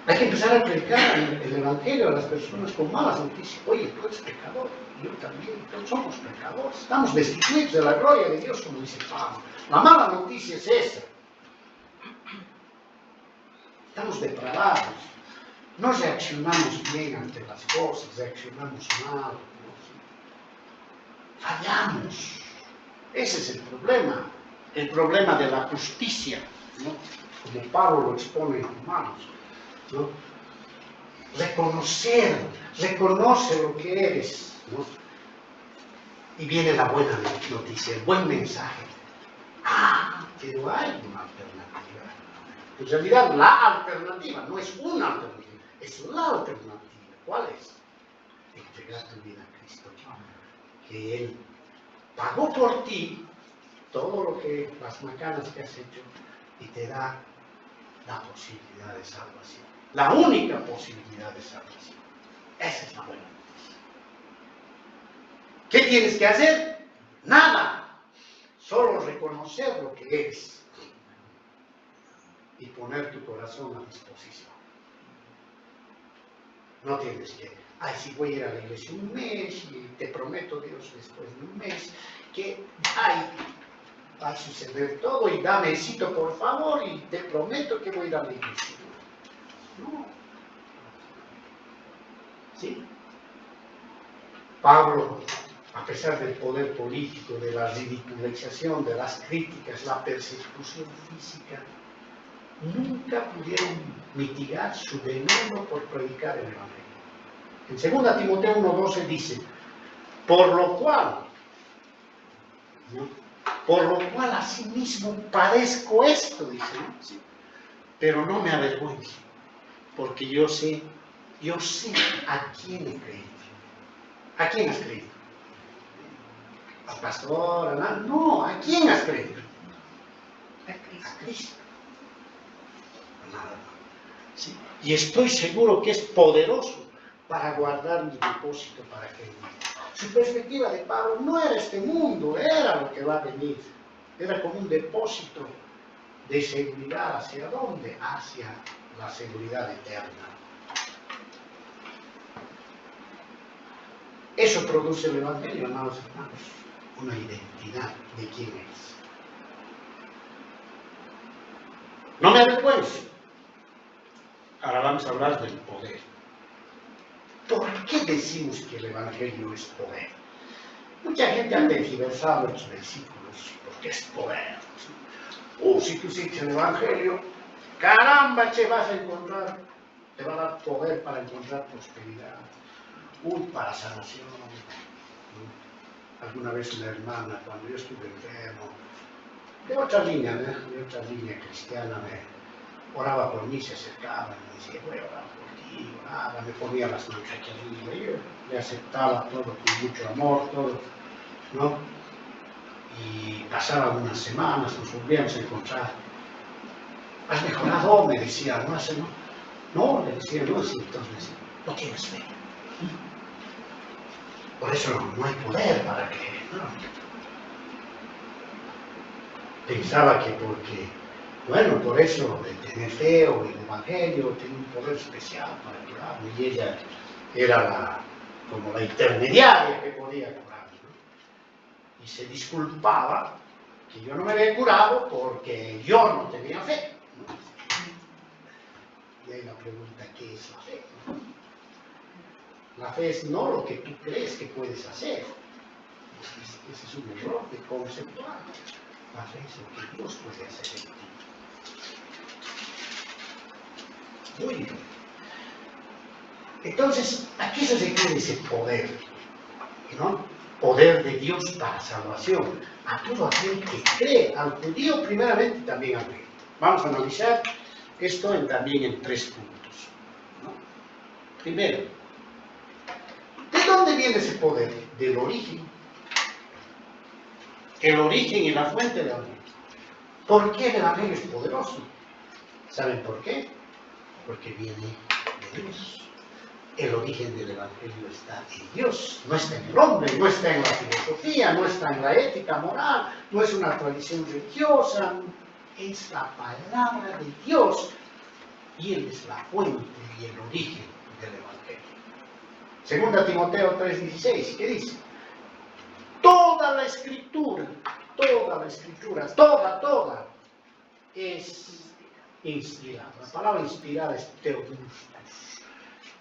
Hay que empezar a predicar el Evangelio a las personas con malas noticias. Oye, tú eres pecador, yo también, todos somos pecadores. Estamos destituidos de la gloria de Dios, como dice Pablo. La mala noticia es esa. Estamos depravados. No reaccionamos bien ante las cosas, reaccionamos mal. Fallamos. Ese es el problema de la justicia, ¿no? Como Pablo lo expone en Romanos, ¿no? Reconoce lo que eres, ¿no? Y viene la buena noticia, el buen mensaje. Pero hay una alternativa. En realidad la alternativa no es una alternativa, es la alternativa. ¿Cuál es? Entregar tu vida a Cristo. Que Él pagó por ti todo lo que, las macanas que has hecho, y te da la posibilidad de salvación. La única posibilidad de salvación. Esa es la buena noticia. ¿Qué tienes que hacer? Nada. Solo reconocer lo que eres y poner tu corazón a disposición. No tienes que, si voy a ir a la iglesia un mes y te prometo, Dios, después de un mes, que va a suceder todo y dame el sitio, por favor, y te prometo que voy a ir a la iglesia. No. ¿Sí? Pablo, a pesar del poder político, de la ridiculización, de las críticas, la persecución física, nunca pudieron mitigar su veneno por predicar el Evangelio. En 2 Timoteo 1:12 dice, por lo cual, ¿no? Por lo cual asimismo padezco esto, dice, ¿no? Sí. Pero no me avergüenzo, porque yo sé a quién he creído. ¿A quién has creído? ¿Al pastor? No, ¿a quién has creído? A Cristo. Nada. ¿sí? Y estoy seguro que es poderoso para guardar mi depósito para aquel día. Su perspectiva de Pablo no era este mundo, era lo que va a venir. Era como un depósito de seguridad. ¿Hacia dónde? Hacia la seguridad eterna. Eso produce el Evangelio, amados hermanos, una identidad de quién es. No me avergüenzo. Ahora vamos a hablar del poder. ¿Por qué decimos que el Evangelio es poder? Mucha gente ha tergiversado estos versículos porque es poder. Si tú sigues el Evangelio, caramba, te vas a encontrar, te va a dar poder para encontrar prosperidad, para sanación. Alguna vez una hermana, cuando yo estuve enfermo, de otra línea cristiana, me oraba por mí, se acercaba y me decía, voy a orar por ti, oraba, me ponía las manos aquí arriba, y yo le aceptaba todo con mucho amor, todo, ¿no? Y pasaban unas semanas, nos volvíamos a encontrar. ¿Has mejorado? Me decía, no, le decía, no, sí, entonces, no tienes fe. Por eso no hay poder para que, no. Pensaba que porque, bueno, por eso de tener fe o el Evangelio tiene un poder especial para curarme, y ella era como la intermediaria que podía curarme, ¿no? Y se disculpaba que yo no me había curado porque yo no tenía fe, ¿no? Y ahí la pregunta, ¿qué es la fe? La fe es no lo que tú crees que puedes hacer. Ese es un error de conceptual. La fe es lo que Dios puede hacer en ti. Muy bien. Entonces, ¿a qué se refiere ese poder? ¿No? Poder de Dios para salvación. A todo aquel que cree, al judío primeramente y también al griego. Vamos a analizar esto también en 3 puntos, ¿no? Primero, ¿de dónde viene ese poder? Del origen. El origen y la fuente del Evangelio. ¿Por qué el Evangelio es poderoso? ¿Saben por qué? Porque viene de Dios. El origen del Evangelio está en Dios, no está en el hombre, no está en la filosofía, no está en la ética moral, no es una tradición religiosa, es la palabra de Dios y Él es la fuente y el origen del Evangelio. Segunda Timoteo 3:16, ¿qué dice? Toda la escritura, toda es inspirada. La palabra inspirada es theopneustos,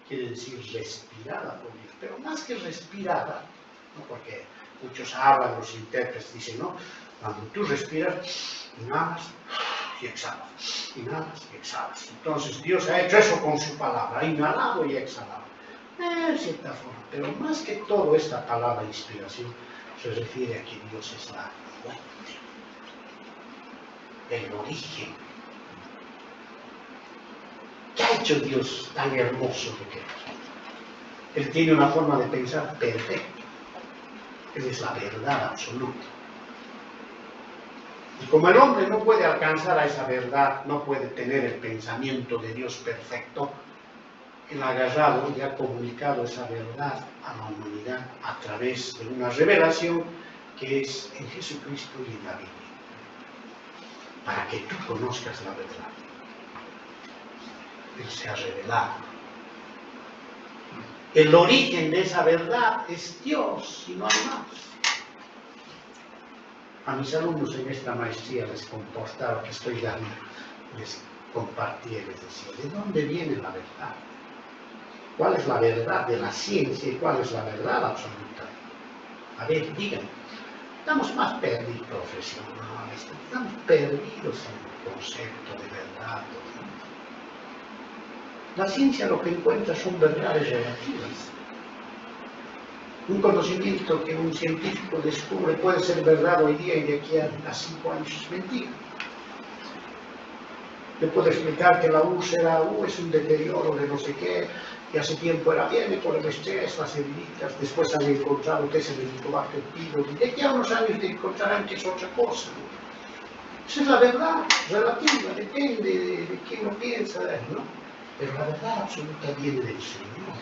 quiere decir respirada por Dios, pero más que respirada, ¿no? Porque muchos hablan, los intérpretes dicen, ¿no? Cuando tú respiras, inhalas y exhalas, inhalas y exhalas. Entonces Dios ha hecho eso con su palabra, ha inhalado y exhalado. En cierta forma, pero más que todo esta palabra inspiración se refiere a que Dios es la fuente, el origen. ¿Qué ha hecho Dios tan hermoso de que Él tiene una forma de pensar perfecta? Él es la verdad absoluta. Y como el hombre no puede alcanzar a esa verdad, no puede tener el pensamiento de Dios perfecto, Él ha agarrado y ha comunicado esa verdad a la humanidad a través de una revelación que es en Jesucristo y en la Biblia, para que tú conozcas la verdad. Él se ha revelado. El origen de esa verdad es Dios y no hay más. A mis alumnos en esta maestría les comportaba que estoy dando, les compartía y les decía, ¿de dónde viene la verdad? ¿Cuál es la verdad de la ciencia y cuál es la verdad absoluta? A ver, díganme. Estamos más perdidos, profesionales, estamos perdidos en el concepto de verdad. La ciencia lo que encuentra son verdades relativas. Un conocimiento que un científico descubre puede ser verdad hoy día y de aquí a 5 años es mentira. Yo puedo explicar que la úlcera es un deterioro de no sé qué, que hace tiempo era bien por el estrés, las heridas, después han encontrado que es el Helicobacter pylori, y de aquí a unos años te encontrarán que es otra cosa. Esa es la verdad relativa, depende de quién lo piensa, ¿no? Pero la verdad absoluta viene del Señor.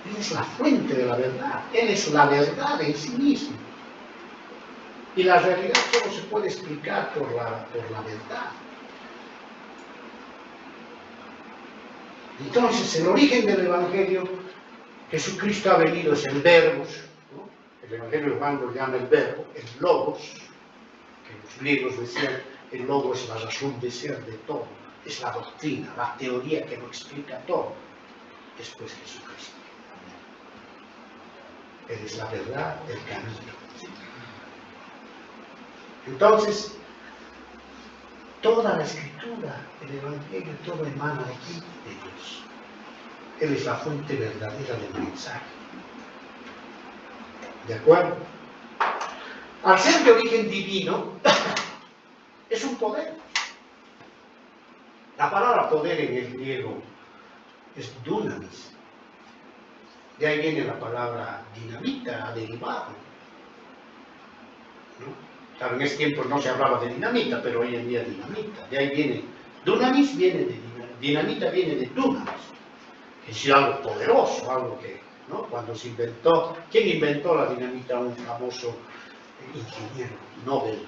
Él es la fuente de la verdad. Él es la verdad en sí mismo. Y la realidad solo se puede explicar por la verdad. Entonces, el origen del Evangelio, Jesucristo ha venido, es el Verbo, ¿no? El Evangelio de Juan lo llama el Verbo, el Logos, que los griegos decían, el Logos es la razón de ser de todo, es la doctrina, la teoría que lo explica todo. Después Jesucristo. Él es la verdad, el camino. Entonces, toda la Escritura, el Evangelio, todo emana aquí de Dios. Él es la fuente verdadera del mensaje. ¿De acuerdo? Al ser de origen divino, es un poder. La palabra poder en el griego es dunamis. De ahí viene la palabra dinamita, derivado. ¿No? Claro, en ese tiempo no se hablaba de dinamita, pero hoy en día dinamita. De ahí viene, dunamis viene de dinamita, viene de dunamis. Es decir, algo poderoso, algo que, ¿no? Cuando se inventó, ¿quién inventó la dinamita? Un famoso ingeniero, Nobel.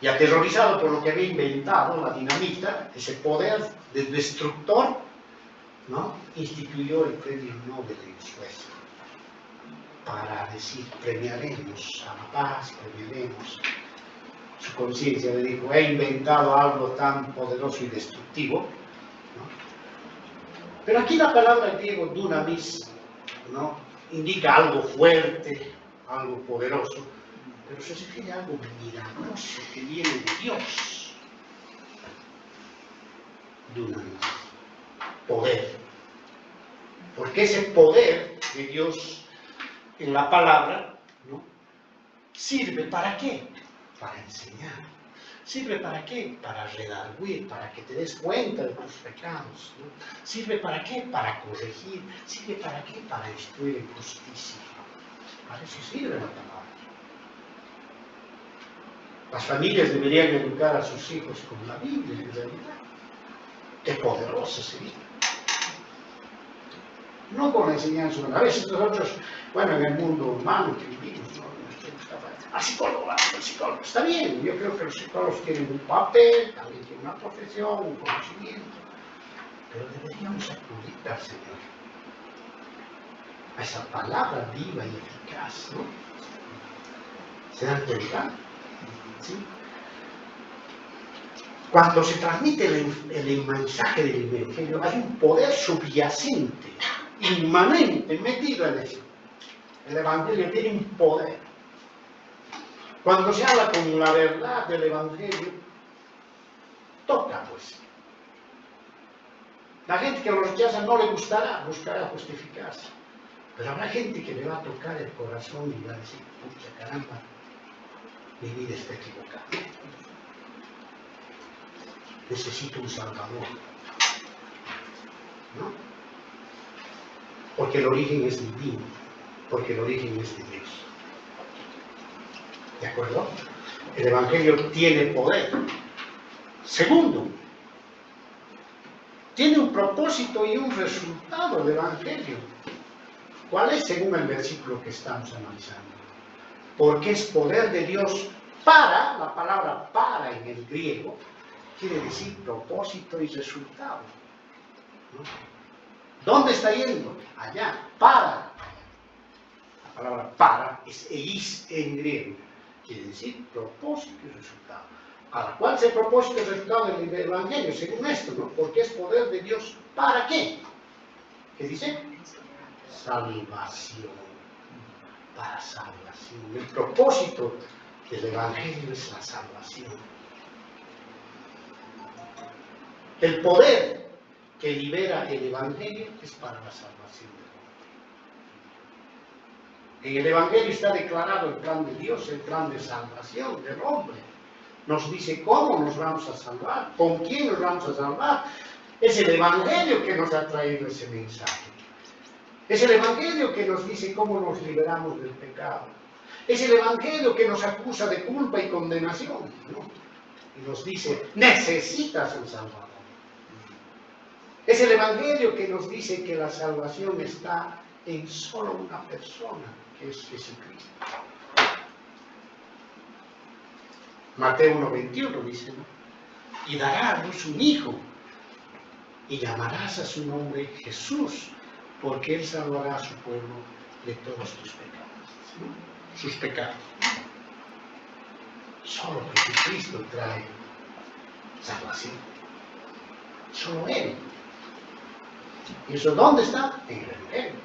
Y aterrorizado por lo que había inventado la dinamita, ese poder de destructor, ¿no? Instituyó el premio Nobel en Suecia. Para decir, premiaremos a la paz, premiaremos. Su conciencia le dijo, he inventado algo tan poderoso y destructivo, ¿no? Pero aquí la palabra griego dunamis, ¿no? Indica algo fuerte, algo poderoso, pero se refiere a algo milagroso que viene de Dios. Dunamis, poder. Porque ese poder de Dios en la palabra, ¿no? ¿Sirve para qué? Para enseñar. ¿Sirve para qué? Para redarguir, para que te des cuenta de tus pecados, ¿no? ¿Sirve para qué? Para corregir. ¿Sirve para qué? Para instruir en justicia. Para eso sirve la palabra. Las familias deberían educar a sus hijos con la Biblia, en realidad. Qué poderosa sería. No con la enseñanza humana. A veces nosotros, bueno, en el mundo humano que vivimos, ¿no? Al psicólogo, el psicólogo. Está bien, yo creo que los psicólogos tienen un papel, también tienen una profesión, un conocimiento, pero deberíamos acudir al Señor, a esa palabra viva y eficaz, ¿no? ¿Se dan cuenta? ¿Sí? Cuando se transmite el mensaje del Evangelio, hay un poder subyacente, inmanente, metido en eso. El Evangelio tiene un poder. Cuando se habla con la verdad del Evangelio, toca pues. La gente que lo rechaza no le gustará, buscará justificarse. Pero habrá gente que le va a tocar el corazón y va a decir, pucha caramba, mi vida está equivocada. Necesito un Salvador. ¿No? Porque el origen es divino, porque el origen es de Dios. ¿De acuerdo? El Evangelio tiene poder. Segundo, tiene un propósito y un resultado del Evangelio. ¿Cuál es según el versículo que estamos analizando? Porque es poder de Dios para, la palabra para en el griego, quiere decir propósito y resultado. ¿No? ¿Dónde está yendo? Allá, para. La palabra para es eis en griego. Quiere decir propósito y resultado. Ahora, ¿cuál es el propósito y resultado del Evangelio? Según esto, ¿no? Porque es poder de Dios. ¿Para qué? ¿Qué dice? Salvación. Para salvación. El propósito del Evangelio es la salvación. El poder que libera el Evangelio es para la salvación del hombre. En el Evangelio está declarado el plan de Dios, el plan de salvación del hombre. Nos dice cómo nos vamos a salvar, con quién nos vamos a salvar. Es el Evangelio que nos ha traído ese mensaje. Es el Evangelio que nos dice cómo nos liberamos del pecado. Es el Evangelio que nos acusa de culpa y condenación, ¿no? y nos dice, necesitas un Salvador. Es el Evangelio que nos dice que la salvación está en solo una persona, que es Jesucristo. Mateo 1:21 dice, ¿no? Y dará a luz un hijo, y llamarás a su nombre Jesús, porque él salvará a su pueblo de todos tus pecados, ¿no? Sus pecados. Solo Jesucristo trae salvación. Solo Él. ¿Y eso dónde está? En el Evangelio.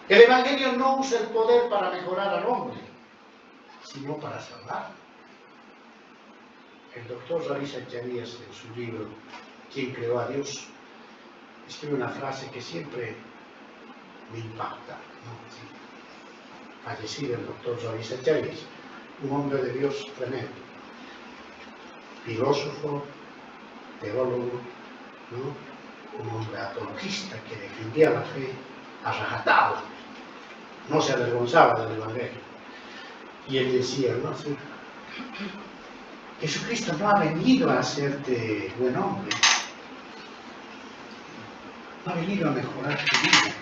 El Evangelio no usa el poder para mejorar al hombre, sino para salvarlo. El doctor Ravi Zacharias, en su libro ¿Quién creó a Dios?, escribe una frase que siempre me impacta, ¿no? Sí. Fallecido el doctor Ravi Zacharias, un hombre de Dios tremendo, filósofo, teólogo, ¿no? Un hombre apologista que defendía la fe a rajatabla, no se avergonzaba del Evangelio. Y él decía, ¿no? Sí, Jesucristo no ha venido a hacerte buen hombre, no ha venido a mejorar tu vida,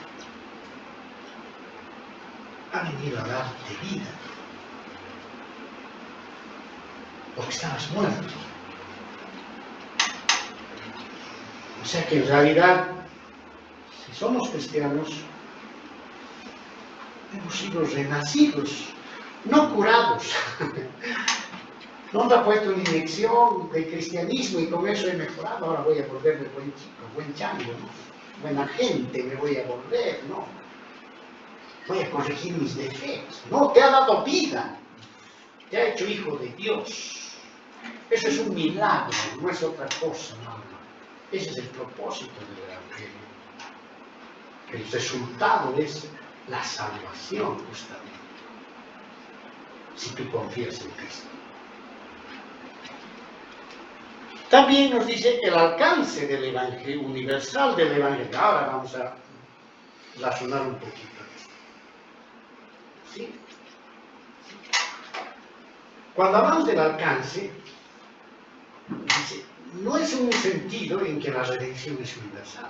ha venido a darte vida, porque estabas muerto. O sea que en realidad, si somos cristianos, hemos sido renacidos, no curados. No te ha puesto una inyección de cristianismo y con eso he mejorado, ahora voy a volverme buen chico, buen chango, ¿no? Buena gente me voy a volver, ¿no? Voy a corregir mis defectos. No, te ha dado vida, te ha hecho hijo de Dios. Eso es un milagro, no es otra cosa, no. Ese es el propósito del Evangelio. El resultado es la salvación, justamente, si tú confías en Cristo. También nos dice el alcance del Evangelio, universal del Evangelio. Ahora vamos a razonar un poquito. ¿Sí? Cuando hablamos del alcance, dice, no es un sentido en que la redención es universal.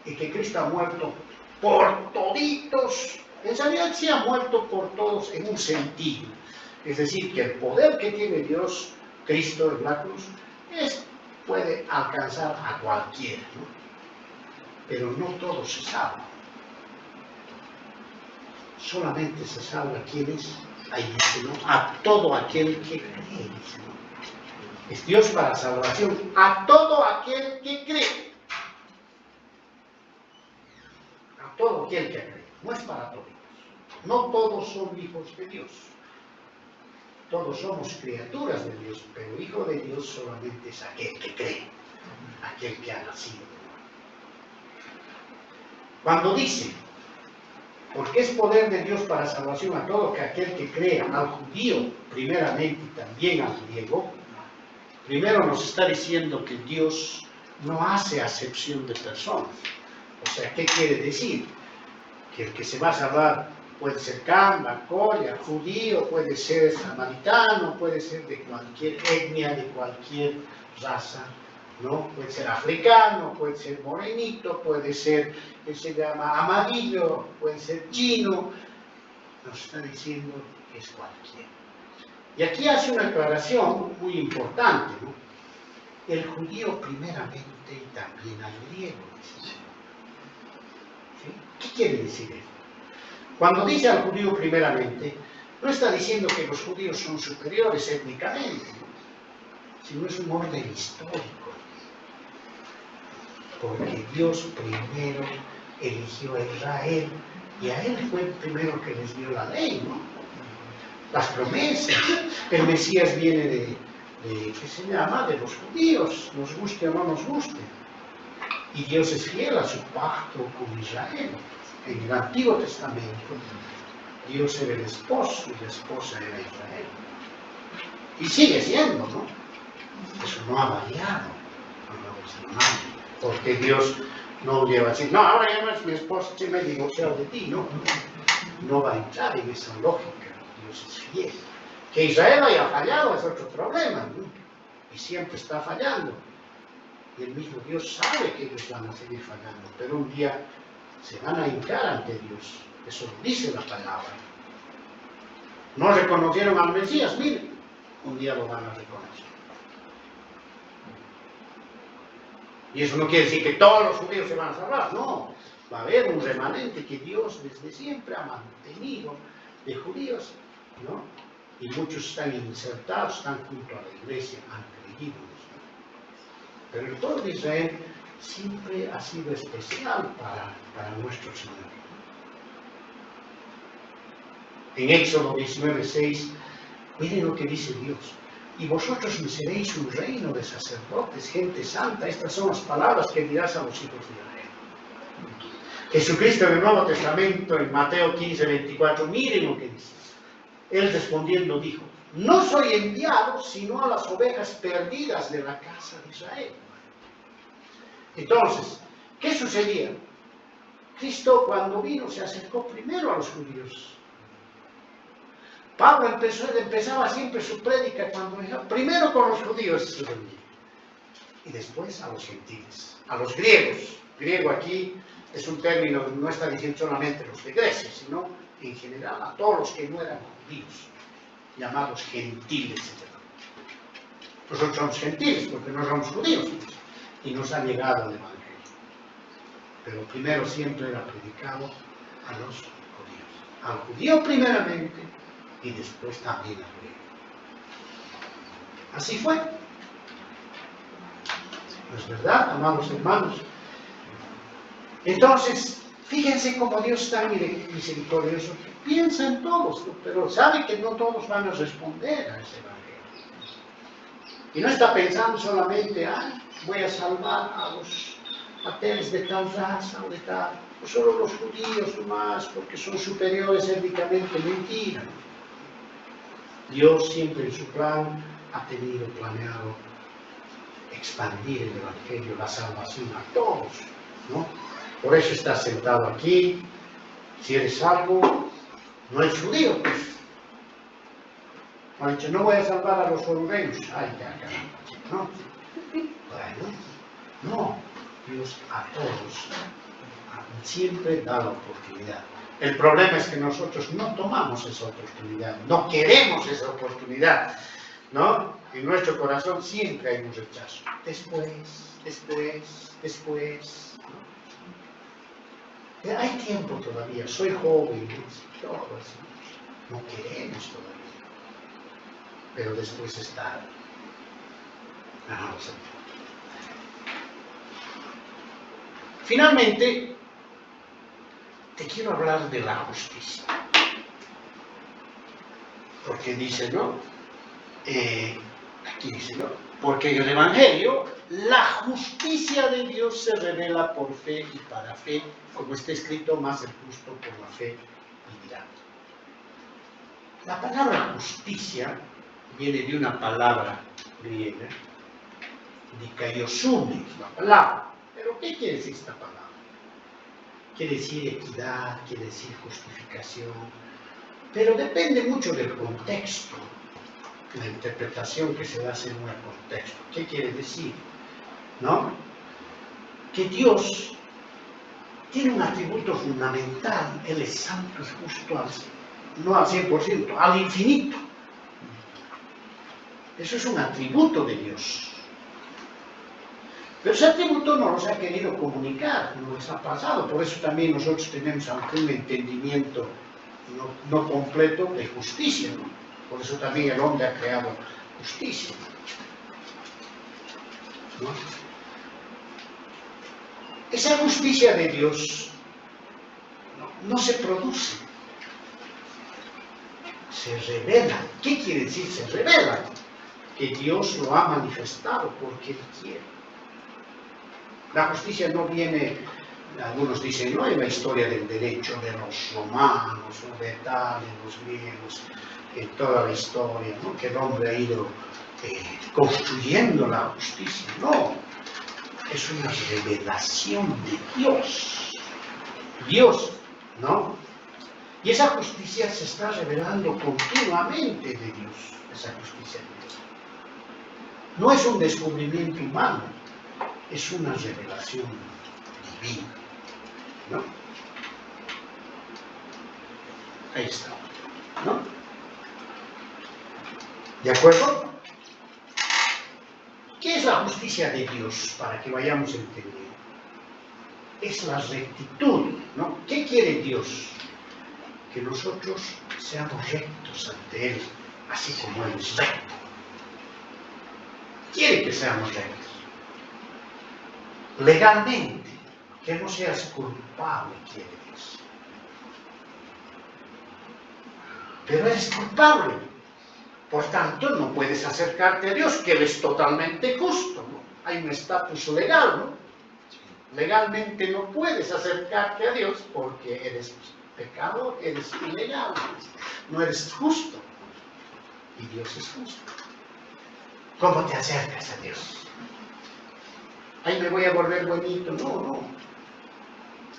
Y que Cristo ha muerto por toditos. En realidad sí ha muerto por todos en un sentido. Es decir, que el poder que tiene Dios, Cristo en la cruz, puede alcanzar a cualquiera, ¿no? Pero no todos se salvan. Solamente se salva quienes, ahí dice, ¿no? A todo aquel que cree, dice, ¿no? Es Dios para salvación a todo aquel que cree. A todo aquel que cree. No es para todos. No todos son hijos de Dios. Todos somos criaturas de Dios, pero hijo de Dios solamente es aquel que cree, aquel que ha nacido. Cuando dice, porque es poder de Dios para salvación a todo aquel que crea, al judío primeramente y también al griego, primero nos está diciendo que Dios no hace acepción de personas. O sea, ¿qué quiere decir? Que el que se va a salvar puede ser camba, colla, judío, puede ser samaritano, puede ser de cualquier etnia, de cualquier raza, ¿no? Puede ser africano, puede ser morenito, puede ser, que se llama amarillo, puede ser chino. Nos está diciendo que es cualquiera. Y aquí hace una aclaración muy importante, ¿no? El judío primeramente y también al griego, dice. ¿Sí? ¿Qué quiere decir esto? Cuando dice al judío primeramente, no está diciendo que los judíos son superiores étnicamente, sino es un orden histórico. Porque Dios primero eligió a Israel y a él fue el primero que les dio la ley, ¿no? Las promesas. El Mesías viene de ¿qué se llama? De los judíos, nos guste o no nos guste. Y Dios es fiel a su pacto con Israel. En el Antiguo Testamento, Dios era el esposo y la esposa era Israel. Y sigue siendo, ¿no? Eso no ha variado. Porque Dios no lleva así, no, ahora ya no es mi esposa, si me he divorciado de ti, no. No va a entrar en esa lógica Dios es fiel. Que Israel haya fallado es otro problema, ¿no? Y siempre está fallando. Y el mismo Dios sabe que ellos van a seguir fallando, pero un día se van a hincar ante Dios. Eso dice la palabra. No reconocieron al Mesías, miren, un día lo van a reconocer. Y eso no quiere decir que todos los judíos se van a salvar, no. Va a haber un remanente que Dios desde siempre ha mantenido de judíos, ¿no? Y muchos están insertados, están junto a la iglesia, han creído en eso. Pero el pueblo de Israel siempre ha sido especial para nuestro Señor. En Éxodo 19:6, miren lo que dice Dios. Y vosotros me seréis un reino de sacerdotes, gente santa. Estas son las palabras que dirás a los hijos de Israel. Jesucristo en el Nuevo Testamento, en Mateo 15:24, miren lo que dice. Él respondiendo dijo, no soy enviado sino a las ovejas perdidas de la casa de Israel. Entonces, ¿qué sucedía? Cristo cuando vino se acercó primero a los judíos. Pablo empezaba siempre su prédica cuando dijo, primero con los judíos y después a los gentiles, a los griegos. Griego aquí es un término, no está diciendo solamente los de Grecia, sino en general a todos los que no eran judíos, llamados gentiles. Nosotros somos gentiles porque no somos judíos y nos ha llegado el Evangelio. Pero primero siempre era predicado a los judíos. Al judío primeramente y después también al griego. Así fue. ¿No es verdad, amados hermanos? Entonces, fíjense cómo Dios está misericordioso. Piensa en todos, pero sabe que no todos van a responder a ese evangelio. Y no está pensando solamente, voy a salvar a los ateos de tal raza o de tal, o solo los judíos nomás, porque son superiores étnicamente. Mentira. Dios siempre en su plan ha tenido planeado expandir el evangelio, la salvación a todos, ¿no? Por eso estás sentado aquí. Si eres salvo, no eres judío, pues. Ha dicho, no voy a salvar a los forureños. Ay, ya, caramba, ¿no? Bueno, no. Dios a todos siempre da la oportunidad. El problema es que nosotros no tomamos esa oportunidad, no queremos esa oportunidad, ¿no? En nuestro corazón siempre hay un rechazo. Después, ¿no? Hay tiempo todavía, soy joven, todo eso. No queremos todavía. Pero después es tarde. Finalmente, te quiero hablar de la justicia. Porque dice, ¿no? Aquí dice, ¿no? Porque en el Evangelio, la justicia de Dios se revela por fe y para fe, como está escrito, más el justo por la fe vivirá. La palabra justicia viene de una palabra griega, dikaiosune, es la palabra. ¿Pero qué quiere decir esta palabra? Quiere decir equidad, quiere decir justificación, pero depende mucho del contexto, la interpretación que se da según el contexto. ¿Qué quiere decir? ¿No? Que Dios tiene un atributo fundamental, Él es santo, es justo, no al 100%, al infinito. Eso es un atributo de Dios. Pero ese atributo no nos ha querido comunicar, no nos ha pasado. Por eso también nosotros tenemos aunque un entendimiento no completo de justicia, ¿no? Por eso también el hombre ha creado justicia, ¿no? Esa justicia de Dios no se produce, se revela. ¿Qué quiere decir se revela? Que Dios lo ha manifestado porque Él quiere. La justicia no viene, algunos dicen, no hay la historia del derecho de los romanos o de tal, de los griegos, en toda la historia, ¿no? Que el hombre ha ido construyendo la justicia. No, es una revelación de Dios. Dios, ¿no? Y esa justicia se está revelando continuamente de Dios, esa justicia de Dios. No es un descubrimiento humano, es una revelación divina, ¿no? Ahí está, ¿no? ¿De acuerdo? ¿Qué es la justicia de Dios? Para que vayamos entendiendo. Es la rectitud, ¿no? ¿Qué quiere Dios? Que nosotros seamos rectos ante Él, así como Él es recto. Quiere que seamos rectos. Legalmente, que no seas culpable, quiere Dios. Pero eres culpable. Por tanto, no puedes acercarte a Dios, que Él es totalmente justo, ¿no? Hay un estatus legal, ¿no? Legalmente no puedes acercarte a Dios porque eres pecador, eres ilegal, no eres justo. Y Dios es justo. ¿Cómo te acercas a Dios? Ay, me voy a volver bonito. No.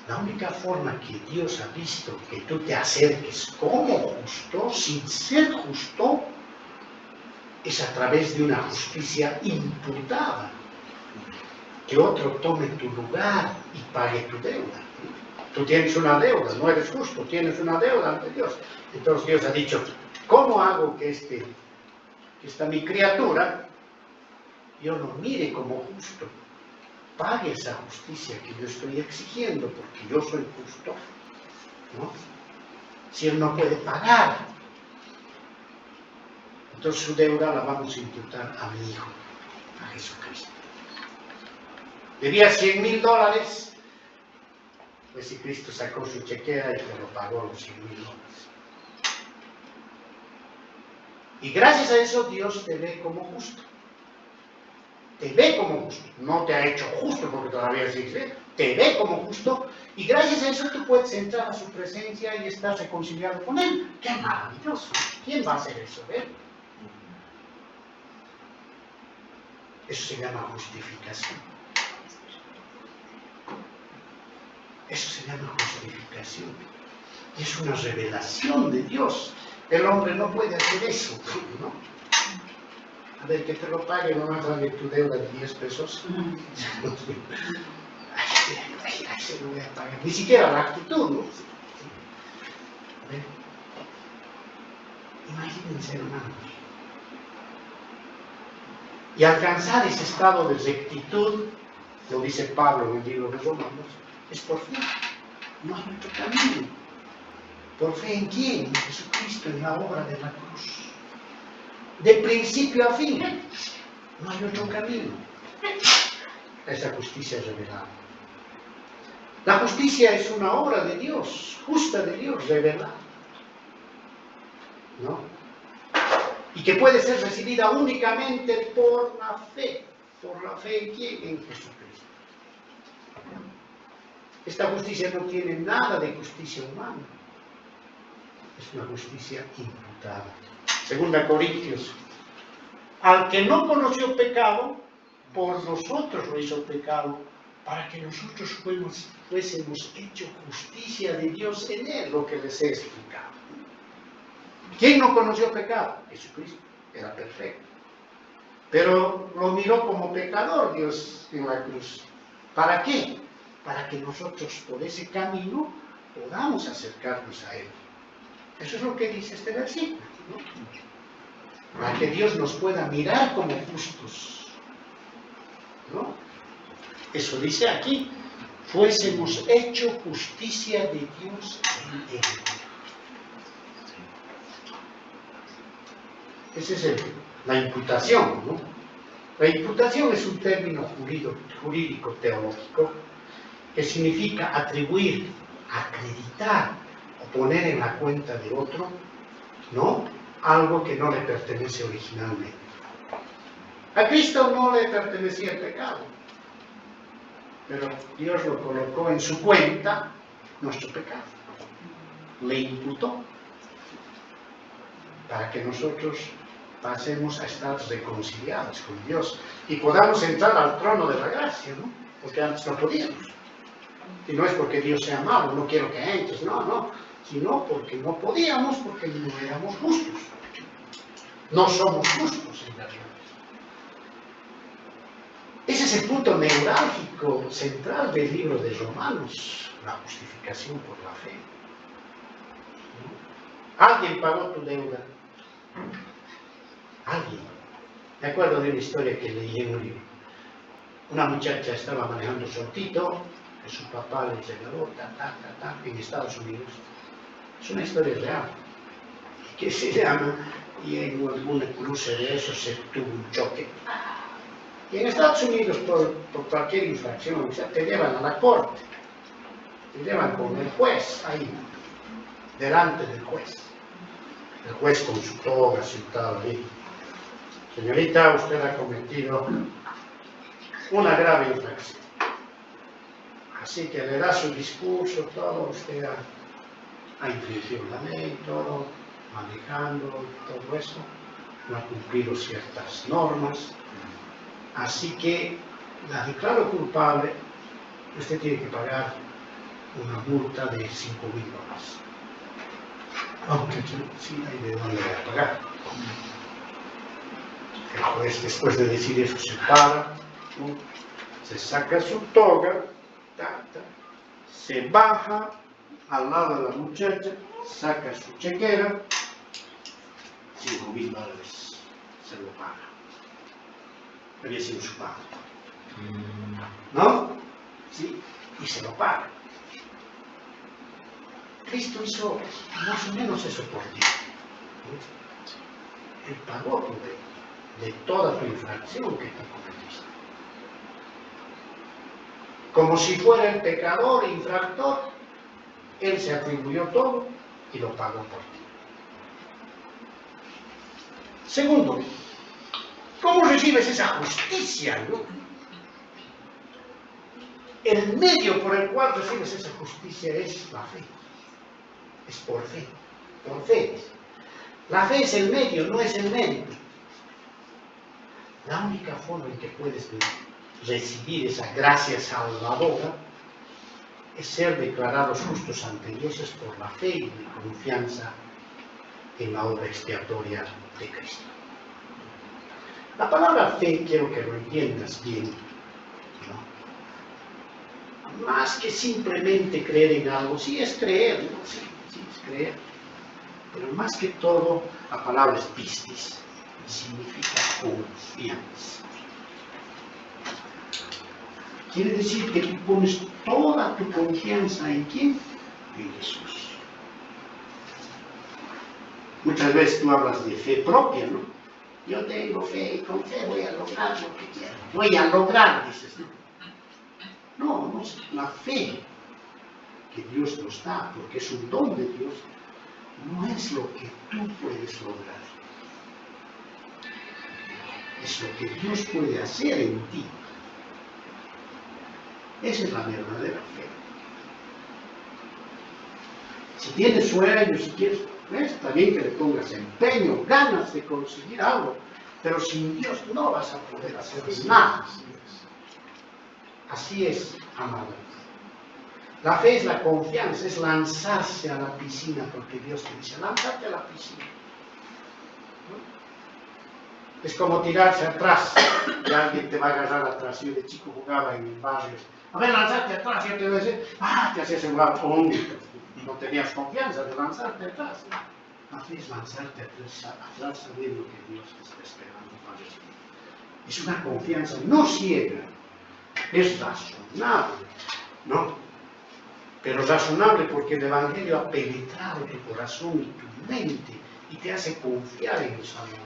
La única forma que Dios ha visto que tú te acerques como justo, sin ser justo, es a través de una justicia imputada. Que otro tome tu lugar y pague tu deuda. Tú tienes una deuda, no eres justo, tienes una deuda ante Dios. Entonces Dios ha dicho, ¿cómo hago que esta mi criatura, yo lo mire como justo? Pague esa justicia que yo estoy exigiendo, porque yo soy justo, ¿no? Si Él no puede pagar, entonces su deuda la vamos a imputar a mi Hijo, a Jesucristo. Debía $100,000, pues si Cristo sacó su chequera y te lo pagó los $100,000. Y gracias a eso Dios te ve como justo. Te ve como justo. No te ha hecho justo porque todavía sigues bien. Te ve como justo y gracias a eso tú puedes entrar a su presencia y estar reconciliado con Él. ¡Qué maravilloso! ¿Quién va a hacer eso? ¿Ver? Eso se llama justificación. Eso se llama justificación. Y es una revelación de Dios. El hombre no puede hacer eso, ¿no? A ver, que te lo pague, no más de tu deuda de 10 pesos. Ay, se lo voy a pagar. Ni siquiera la actitud, ¿no? A ver. Imagínense, hermanos. Y alcanzar ese estado de rectitud, lo dice Pablo en el libro de Romanos, es por fe. No hay otro camino. ¿Por fe en quién? En Jesucristo, en la obra de la cruz. De principio a fin. No hay otro camino. Esa justicia revelada. La justicia es una obra de Dios, justa de Dios, revelada. ¿No? Y que puede ser recibida únicamente por la fe. ¿Por la fe en quién? En Jesucristo. Esta justicia no tiene nada de justicia humana. Es una justicia imputada. 2 Corintios. Al que no conoció pecado, por nosotros lo hizo pecado, para que nosotros fuésemos hecho justicia de Dios en Él, lo que les he explicado. ¿Quién no conoció pecado? Jesucristo, era perfecto. Pero lo miró como pecador Dios en la cruz. ¿Para qué? Para que nosotros por ese camino podamos acercarnos a Él. Eso es lo que dice este versículo, ¿no? Para que Dios nos pueda mirar como justos, ¿no? Eso dice aquí, fuésemos hecho justicia de Dios en Él. Esa es la imputación, ¿no? La imputación es un término jurídico teológico que significa atribuir, acreditar o poner en la cuenta de otro, ¿no? Algo que no le pertenece originalmente. A Cristo no le pertenecía el pecado, pero Dios lo colocó en su cuenta, nuestro pecado. Le imputó para que nosotros pasemos a estar reconciliados con Dios y podamos entrar al trono de la gracia, ¿no? Porque antes no podíamos. Y no es porque Dios sea malo, no quiero que entres, no. sino porque no podíamos, porque no éramos justos. No somos justos en realidad. Ese es el punto neurálgico central del libro de Romanos, la justificación por la fe. Alguien pagó tu deuda. Alguien. Me acuerdo de una historia que leí en un libro. Una muchacha estaba manejando su autito, que su papá le regaló, en Estados Unidos. Es una historia real. Que se llama, y en algún cruce de eso se tuvo un choque. Y en Estados Unidos, por cualquier infracción, te llevan a la corte. Te llevan con el juez ahí, delante del juez. El juez con su toga sentado ahí. Señorita, usted ha cometido una grave infracción. Así que le da su discurso, todo, usted ha infringido la ley, todo, manejando, todo eso, no ha cumplido ciertas normas. Así que la declaro culpable, usted tiene que pagar una multa de $5,000. Aunque sí hay de dónde voy a pagar. El juez, después de decir eso, se para, ¿no? Se saca su toga, se baja al lado de la muchacha, saca su chequera, $5,000 se lo paga. Había sido su padre. ¿No? Sí, y se lo paga. Cristo hizo más o menos eso por ti. Él pagó tu deuda, de toda tu infracción que tú cometiste. Como si fuera el pecador, infractor, Él se atribuyó todo y lo pagó por ti. Segundo, ¿cómo recibes esa justicia? ¿No? El medio por el cual recibes esa justicia es la fe. Es por fe. Por fe. La fe es el medio, no es el mérito. La única forma en que puedes recibir esa gracia salvadora es ser declarados justos ante Dios es por la fe y la confianza en la obra expiatoria de Cristo. La palabra fe quiero que lo entiendas bien, ¿no? Más que simplemente creer en algo, sí es creer, ¿no? Sí es creer, pero más que todo la palabra es pistis y significa confianza. Quiere decir que tú pones toda tu confianza en ¿quién? En Jesús. Muchas veces tú hablas de fe propia, ¿no? Yo tengo fe y con fe voy a lograr lo que quiero. Voy a lograr, dices, ¿no? No, es la fe que Dios nos da, porque es un don de Dios, no es lo que tú puedes lograr. Es lo que Dios puede hacer en ti. Esa es la verdadera fe. Si tienes sueños, si quieres, está bien que le pongas empeño, ganas de conseguir algo, pero sin Dios no vas a poder hacer nada. Así es, amado. La fe es la confianza, es lanzarse a la piscina, porque Dios te dice, lánzate a la piscina. ¿No? Es como tirarse atrás, y alguien te va a agarrar atrás. Yo de chico jugaba en el barrio. A ver, lanzarte atrás, y yo te voy a decir, te hacías un lado, no tenías confianza de lanzarte atrás. La fe es lanzarte atrás sabiendo que Dios te está esperando para recibir. Es una confianza no ciega, es razonable, ¿no? Pero razonable porque el Evangelio ha penetrado tu corazón y tu mente y te hace confiar en el Salvador.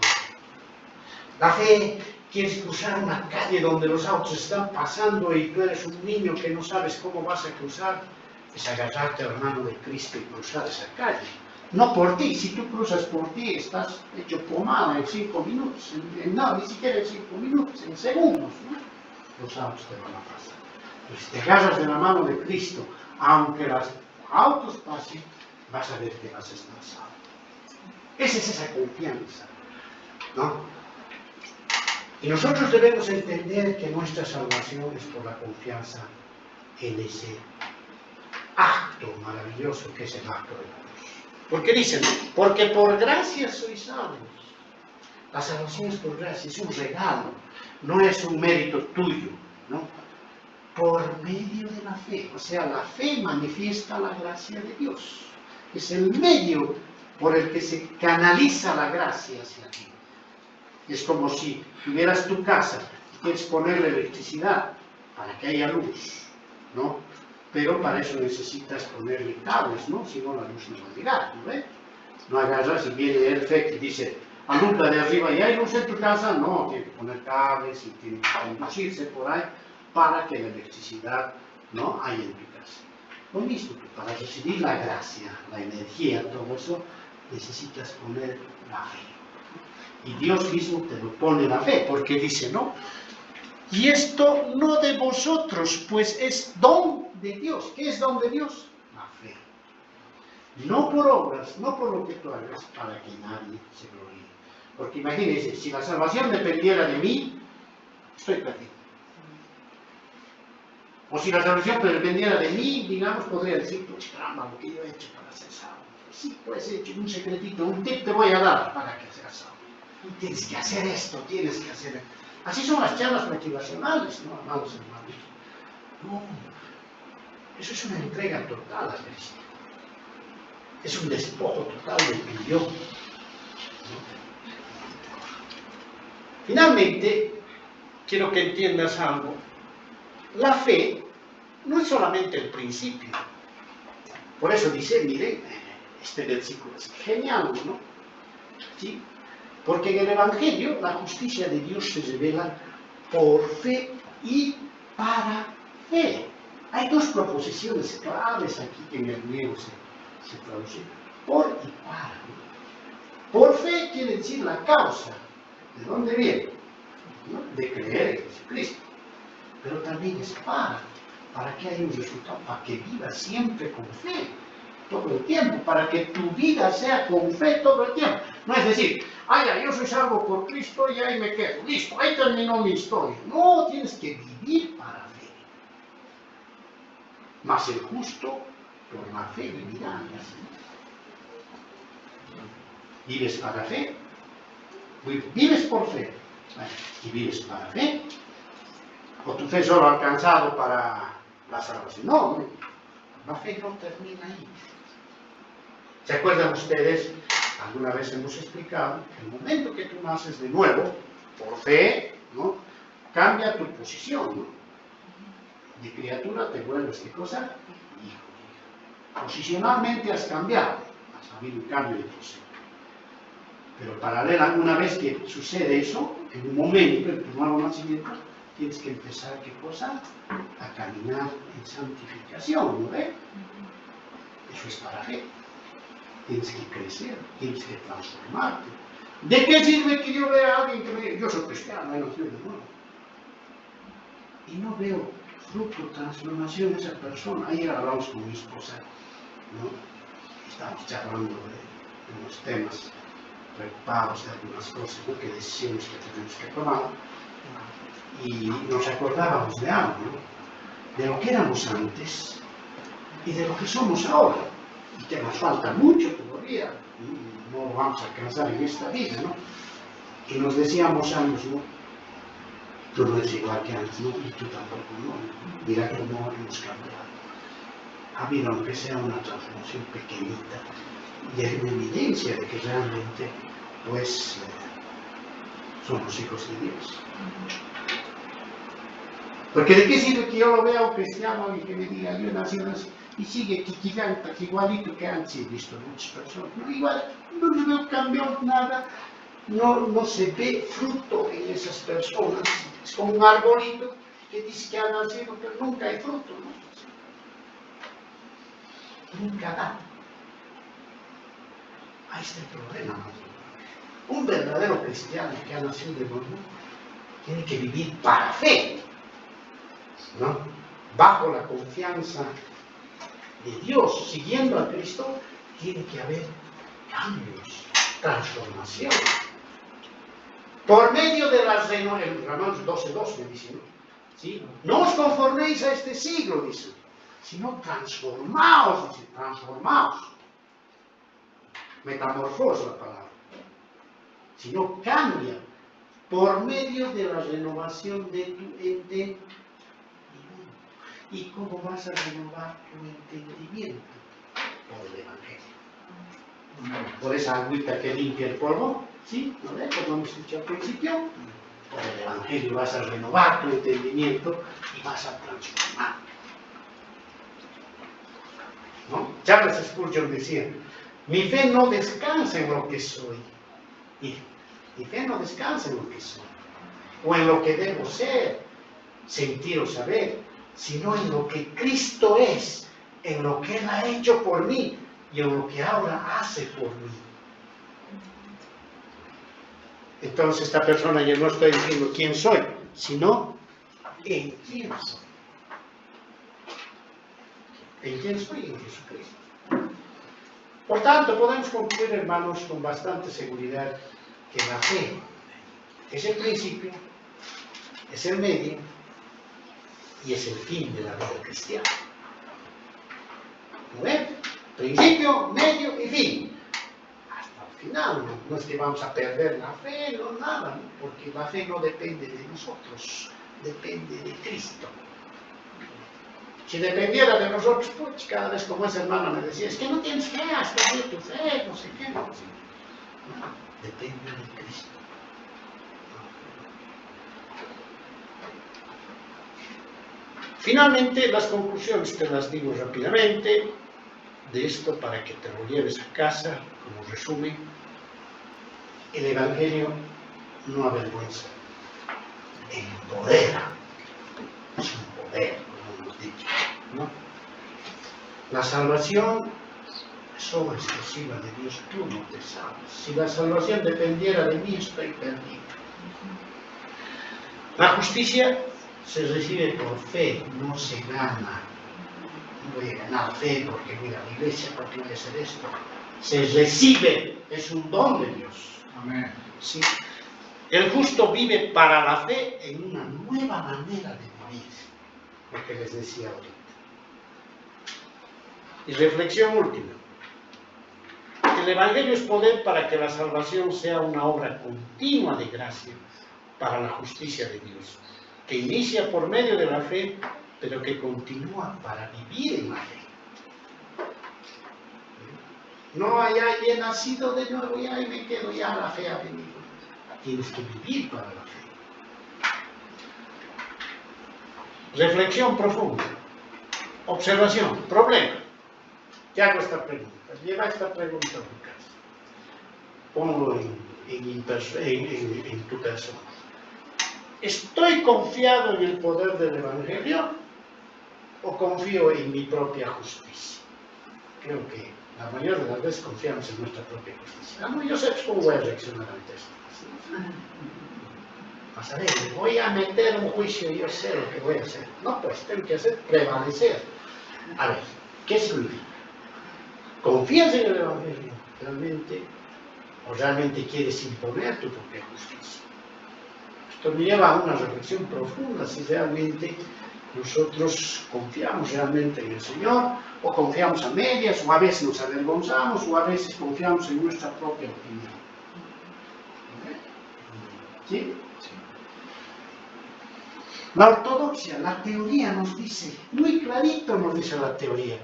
La fe, quieres cruzar una calle donde los autos están pasando y tú eres un niño que no sabes cómo vas a cruzar, es agarrarte a la mano de Cristo y cruzar esa calle. No por ti, si tú cruzas por ti, estás hecho pomada en 5 minutos, no, ni siquiera en 5 minutos, en segundos, ¿no? Los autos te van a pasar. Pero si te agarras de la mano de Cristo, aunque los autos pasen, vas a ver que vas a estar salvo. Esa es esa confianza, ¿no? Y nosotros debemos entender que nuestra salvación es por la confianza en ese acto maravilloso que es el acto de la cruz. Porque dicen, porque por gracia sois salvos. La salvación es por gracia, es un regalo, no es un mérito tuyo, ¿no? Por medio de la fe, o sea, la fe manifiesta la gracia de Dios. Es el medio por el que se canaliza la gracia hacia ti. Es como si tuvieras tu casa y quieres ponerle electricidad para que haya luz, ¿no? Pero para eso necesitas ponerle cables, ¿no? Si no, la luz no va a llegar, ¿no ves? No agarras y viene el FEC y dice, alumbra de arriba y hay luz en tu casa. No, tiene que poner cables y tiene que conducirse por ahí para que la electricidad no haya en tu casa. Lo mismo, para recibir la gracia, la energía, todo eso, necesitas poner la fe. Y Dios mismo te lo pone la fe, porque dice, ¿no? Y esto no de vosotros, pues es don de Dios. ¿Qué es don de Dios? La fe. No por obras, no por lo que tú hagas, para que nadie se gloríe. Porque imagínense, si la salvación dependiera de mí, estoy perdido. O si la salvación dependiera de mí, digamos, podría decir, pues caramba, lo que yo he hecho para ser salvo. Sí, pues he hecho un secretito, un tip te voy a dar para que seas salvo. Tienes que hacer esto, tienes que hacer esto. Así son las charlas motivacionales, ¿no, amados hermanos? No, eso es una entrega total a Cristo. Es un despojo total del yo. Finalmente, quiero que entiendas algo. La fe no es solamente el principio. Por eso dice, miren, este versículo es genial, ¿no? ¿Sí? Porque en el Evangelio la justicia de Dios se revela por fe y para fe. Hay dos proposiciones claves aquí que en el griego se traducen. Por y para. Por fe quiere decir la causa. ¿De dónde viene? ¿No? De creer en Jesucristo. Pero también es para que haya un resultado, para que vivas siempre con fe, todo el tiempo, para que tu vida sea con fe todo el tiempo. No es decir, yo soy salvo por Cristo y ahí me quedo, listo, ahí terminó mi historia. No, tienes que vivir para fe. Mas el justo por la fe vivirá. ¿Vives para fe? ¿Vives por fe? ¿Y vives para fe? ¿O tu fe solo ha alcanzado para la salvación? No, la fe no termina ahí. ¿Se acuerdan ustedes? Alguna vez hemos explicado que el momento que tú naces de nuevo, por fe, ¿no? Cambia tu posición, ¿no? De criatura te vuelves, ¿qué cosa? Hijo. Posicionalmente has cambiado, has habido un cambio de posición. Pero paralela, una vez que sucede eso, en un momento, en tu nuevo nacimiento, tienes que empezar, ¿qué cosa? A caminar en santificación, ¿no ve? Eso es para fe. Tienes que crecer, tienes que transformarte. ¿De qué sirve que yo vea a alguien que me diga, yo soy cristiano, no soy de nuevo? Y no veo fruto, transformación de esa persona. Ayer hablamos con mi esposa, ¿no? Estábamos charlando de unos temas, preocupados de algunas cosas, ¿no? Qué decisiones que tenemos que tomar. Y nos acordábamos de algo, ¿no? De lo que éramos antes y de lo que somos ahora. Y que nos falta mucho todavía, no lo vamos a alcanzar en esta vida, ¿no? Y nos decíamos ambos, ¿no? Tú no eres igual que antes, ¿no? Y tú tampoco, ¿no? Mira cómo hemos cambiado. Ha habido, aunque sea una transformación pequeñita, y es una evidencia de que realmente, pues, somos hijos de Dios. Porque ¿de qué sirve que yo lo vea un cristiano y que me diga, yo nací así, y sigue igualito que antes he visto muchas personas? No, igual, no cambió nada, no se ve fruto en esas personas. Es como un arbolito que dice que ha nacido, pero nunca hay fruto, ¿no? Nunca da. Ahí está el problema, ¿no? Un verdadero cristiano que ha nacido de nuevo tiene que vivir para fe, ¿no? Bajo la confianza de Dios, siguiendo a Cristo, tiene que haber cambios, transformación. Por medio de las renovaciones, Romanos 12:2 me dice, ¿no? ¿Sí? No os conforméis a este siglo, dice, sino transformaos, dice, transformaos. metamorfosa la palabra, sino cambia por medio de la renovación de tu entendimiento. ¿Y cómo vas a renovar tu entendimiento? Por el Evangelio. Por esa agüita que limpia el polvo, ¿sí? ¿No ves? Como hemos dicho al principio, por el Evangelio vas a renovar tu entendimiento y vas a transformar. ¿No? Charles Spurgeon decía, mi fe no descansa en lo que soy. Mi fe no descansa en lo que soy, o en lo que debo ser, sentir o saber, sino en lo que Cristo es, en lo que Él ha hecho por mí y en lo que ahora hace por mí. Entonces esta persona ya no estoy diciendo quién soy, sino en quién soy. ¿En quién soy? En Jesucristo. Por tanto, podemos concluir, hermanos, con bastante seguridad que la fe es el principio, es el medio y es el fin de la vida cristiana. ¿No ven? Principio, medio y fin. Hasta el final, no es que vamos a perder la fe, no nada, ¿no? Porque la fe no depende de nosotros, depende de Cristo. Si dependiera de nosotros, pues cada vez como esa hermana me decía, es que no tienes fe, has perdido tu fe, no sé qué, no sé. No, depende de Cristo. Finalmente, las conclusiones te las digo rápidamente de esto para que te lo lleves a casa como resumen. El Evangelio no avergüenza, empodera, es un poder, como hemos dicho, ¿no? La salvación es obra exclusiva de Dios, tú no te salvas. Si la salvación dependiera de mí, estoy perdido. La justicia se recibe por fe, no se gana. No voy a ganar fe porque voy a la iglesia, porque voy a hacer esto. Se recibe, es un don de Dios. Amén. ¿Sí? El justo vive para la fe en una nueva manera de vivir, lo que les decía ahorita. Y reflexión última. El Evangelio es poder para que la salvación sea una obra continua de gracia para la justicia de Dios, que inicia por medio de la fe, pero que continúa para vivir en la fe. No haya nacido de nuevo ya y me quedo, ya la fe ha venido. Tienes que vivir para la fe. Reflexión profunda. Observación. Problema. Te hago esta pregunta. Lleva esta pregunta a tu casa. Ponlo en tu persona. ¿Estoy confiado en el poder del Evangelio o confío en mi propia justicia? Creo que la mayoría de las veces confiamos en nuestra propia justicia. No, yo sé cómo voy a reaccionar ante esto. Vas a ver, me voy a meter un juicio y yo sé lo que voy a hacer. No, pues tengo que hacer prevalecer. A ver, ¿qué significa? ¿Confías en el Evangelio realmente o realmente quieres imponer tu propia justicia? Esto me lleva a una reflexión profunda si realmente nosotros confiamos realmente en el Señor o confiamos a medias o a veces nos avergonzamos o a veces confiamos en nuestra propia opinión. ¿Sí? La ortodoxia, la teoría nos dice, muy clarito nos dice la teoría,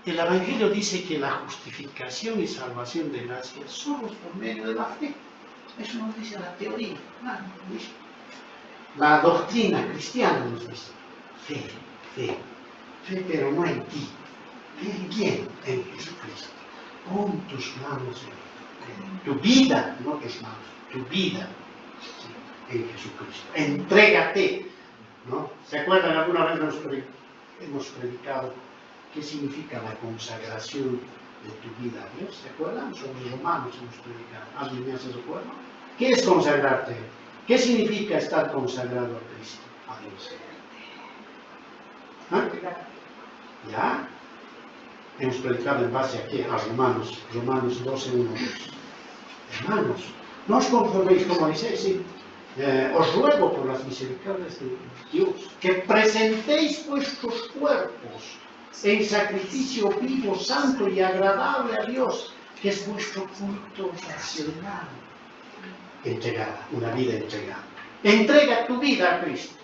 el Evangelio dice que la justificación y salvación de gracia solo es por medio de la fe. Eso nos dice la teoría. La doctrina cristiana nos dice, fe, pero no en ti. ¿En quién? En Jesucristo. Pon tus manos en tu vida, no tus manos, tu vida en Jesucristo. Entrégate, ¿no? ¿Se acuerdan? Alguna vez hemos predicado qué significa la consagración de tu vida a Dios. ¿Se acuerdan? Sobre Romanos hemos predicado. ¿Alguien me hace recuerdo? ¿Qué es consagrarte? ¿Qué significa estar consagrado a Cristo? A Dios. ¿Ah? ¿Ya? Hemos predicado en base a ¿qué? A Romanos 12, 1, 2. Hermanos, no os conforméis, como dice, sí. Os ruego por las misericordias de Dios que presentéis vuestros cuerpos en sacrificio vivo, santo y agradable a Dios, que es vuestro culto racional. Entregada, una vida entregada. Entrega tu vida a Cristo.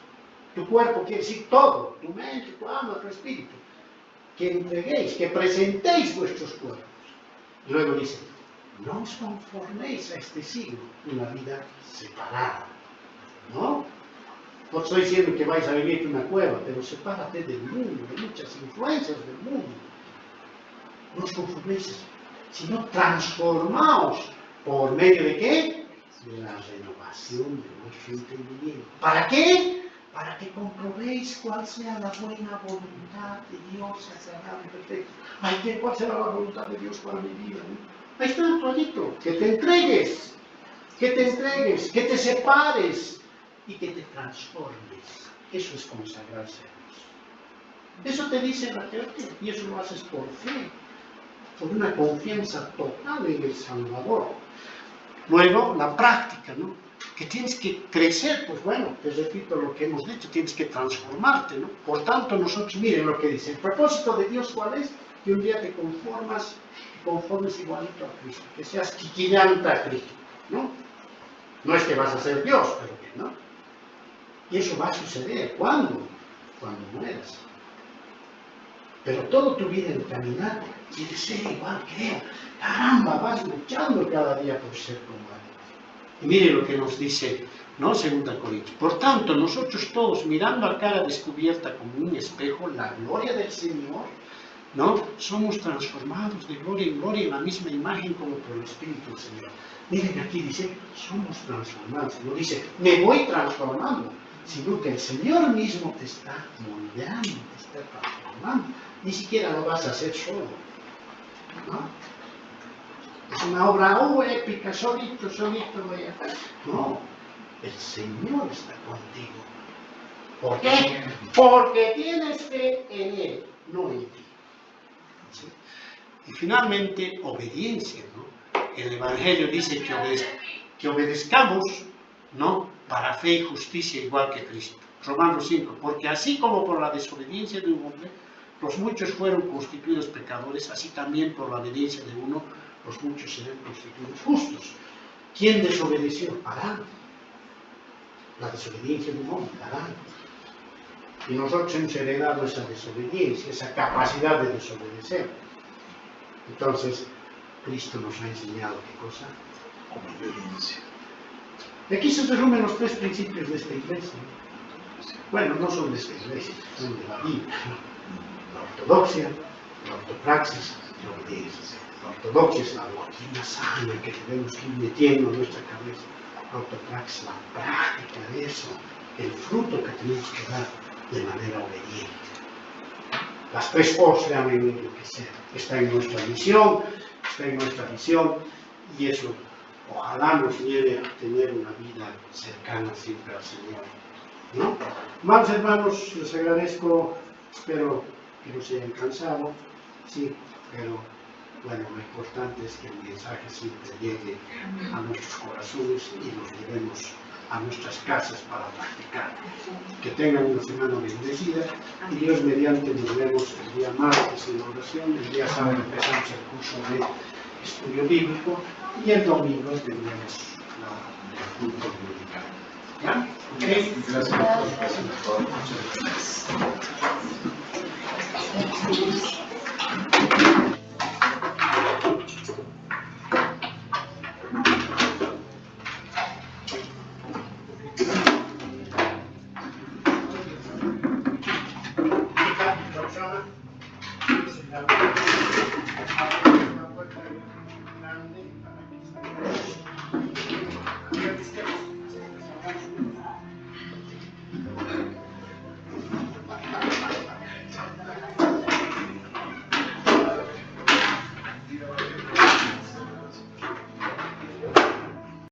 Tu cuerpo quiere decir todo, tu mente, tu alma, tu espíritu. Que entreguéis, que presentéis vuestros cuerpos. Y luego dice, no os conforméis a este siglo, una vida separada. ¿No? No estoy diciendo que vais a vivir en una cueva, pero sepárate del mundo, de muchas influencias del mundo. No os conforméis, sino transformaos por medio de ¿qué? De la renovación de vuestro entendimiento. ¿Para qué? Para que comprobéis cuál sea la buena voluntad de Dios, agradable y perfecta. Ay, ¿cuál será la voluntad de Dios para mi vida? Ahí está el proyecto, que te entregues, que te separes y que te transformes. Eso es consagrarse a Dios. Eso te dice la teología y eso lo haces por fe, por una confianza total en el Salvador. Luego, la práctica, ¿no? Que tienes que crecer, pues bueno, te repito lo que hemos dicho, tienes que transformarte, ¿no? Por tanto, nosotros, miren lo que dice, el propósito de Dios, ¿cuál es? Que un día te conformes igualito a Cristo, que seas quiquillante a Cristo, ¿no? No es que vas a ser Dios, pero que no. Y eso va a suceder, ¿cuándo? Cuando mueras. Pero toda tu vida encaminada quiere ser igual que Él. Caramba, vas luchando cada día por ser como Él. Y mire lo que nos dice, ¿no? 2 Corintios. Por tanto, nosotros todos, mirando a cara descubierta como un espejo, la gloria del Señor, ¿no? Somos transformados de gloria en gloria en la misma imagen como por el Espíritu del Señor. Miren, aquí dice, somos transformados. No dice, me voy transformando, sino que el Señor mismo te está moldeando, te está transformando. Ni siquiera lo vas a hacer solo, ¿no? Es una obra épica, solito voy a hacer. No, el Señor está contigo. ¿Por qué? Porque tienes fe en Él, no en ti. ¿Sí? Y finalmente, obediencia, ¿no? El Evangelio dice que obedezcamos, ¿no? Para fe y justicia igual que Cristo. Romanos 5, porque así como por la desobediencia de un hombre, los muchos fueron constituidos pecadores, así también por la obediencia de uno, los muchos serán constituidos justos. ¿Quién desobedeció? Adán. La desobediencia de un hombre, Adán. Y nosotros hemos heredado esa desobediencia, esa capacidad de desobedecer. Entonces, Cristo nos ha enseñado ¿qué cosa? Obediencia. Y aquí se resumen los 3 principios de esta iglesia. Bueno, no son de esta iglesia, son de la Biblia. La ortodoxia, la ortopraxis y la obediencia. La ortodoxia es la doctrina sana que tenemos que ir metiendo en nuestra cabeza. La ortopraxis, la práctica de eso, el fruto que tenemos que dar de manera obediente. Las 3 cosas realmente lo que sea. Está en nuestra misión, y eso ojalá nos lleve a tener una vida cercana siempre al Señor, ¿no? Más hermanos, les agradezco, espero que no se hayan cansado, sí, pero bueno, lo importante es que el mensaje siempre llegue a nuestros corazones y nos llevemos a nuestras casas para practicar. Que tengan una semana bendecida y Dios mediante nos vemos el día martes en la oración, el día sábado empezamos el curso de estudio bíblico y el domingo tendremos el culto dominical. ¿Ya? Okay. Gracias.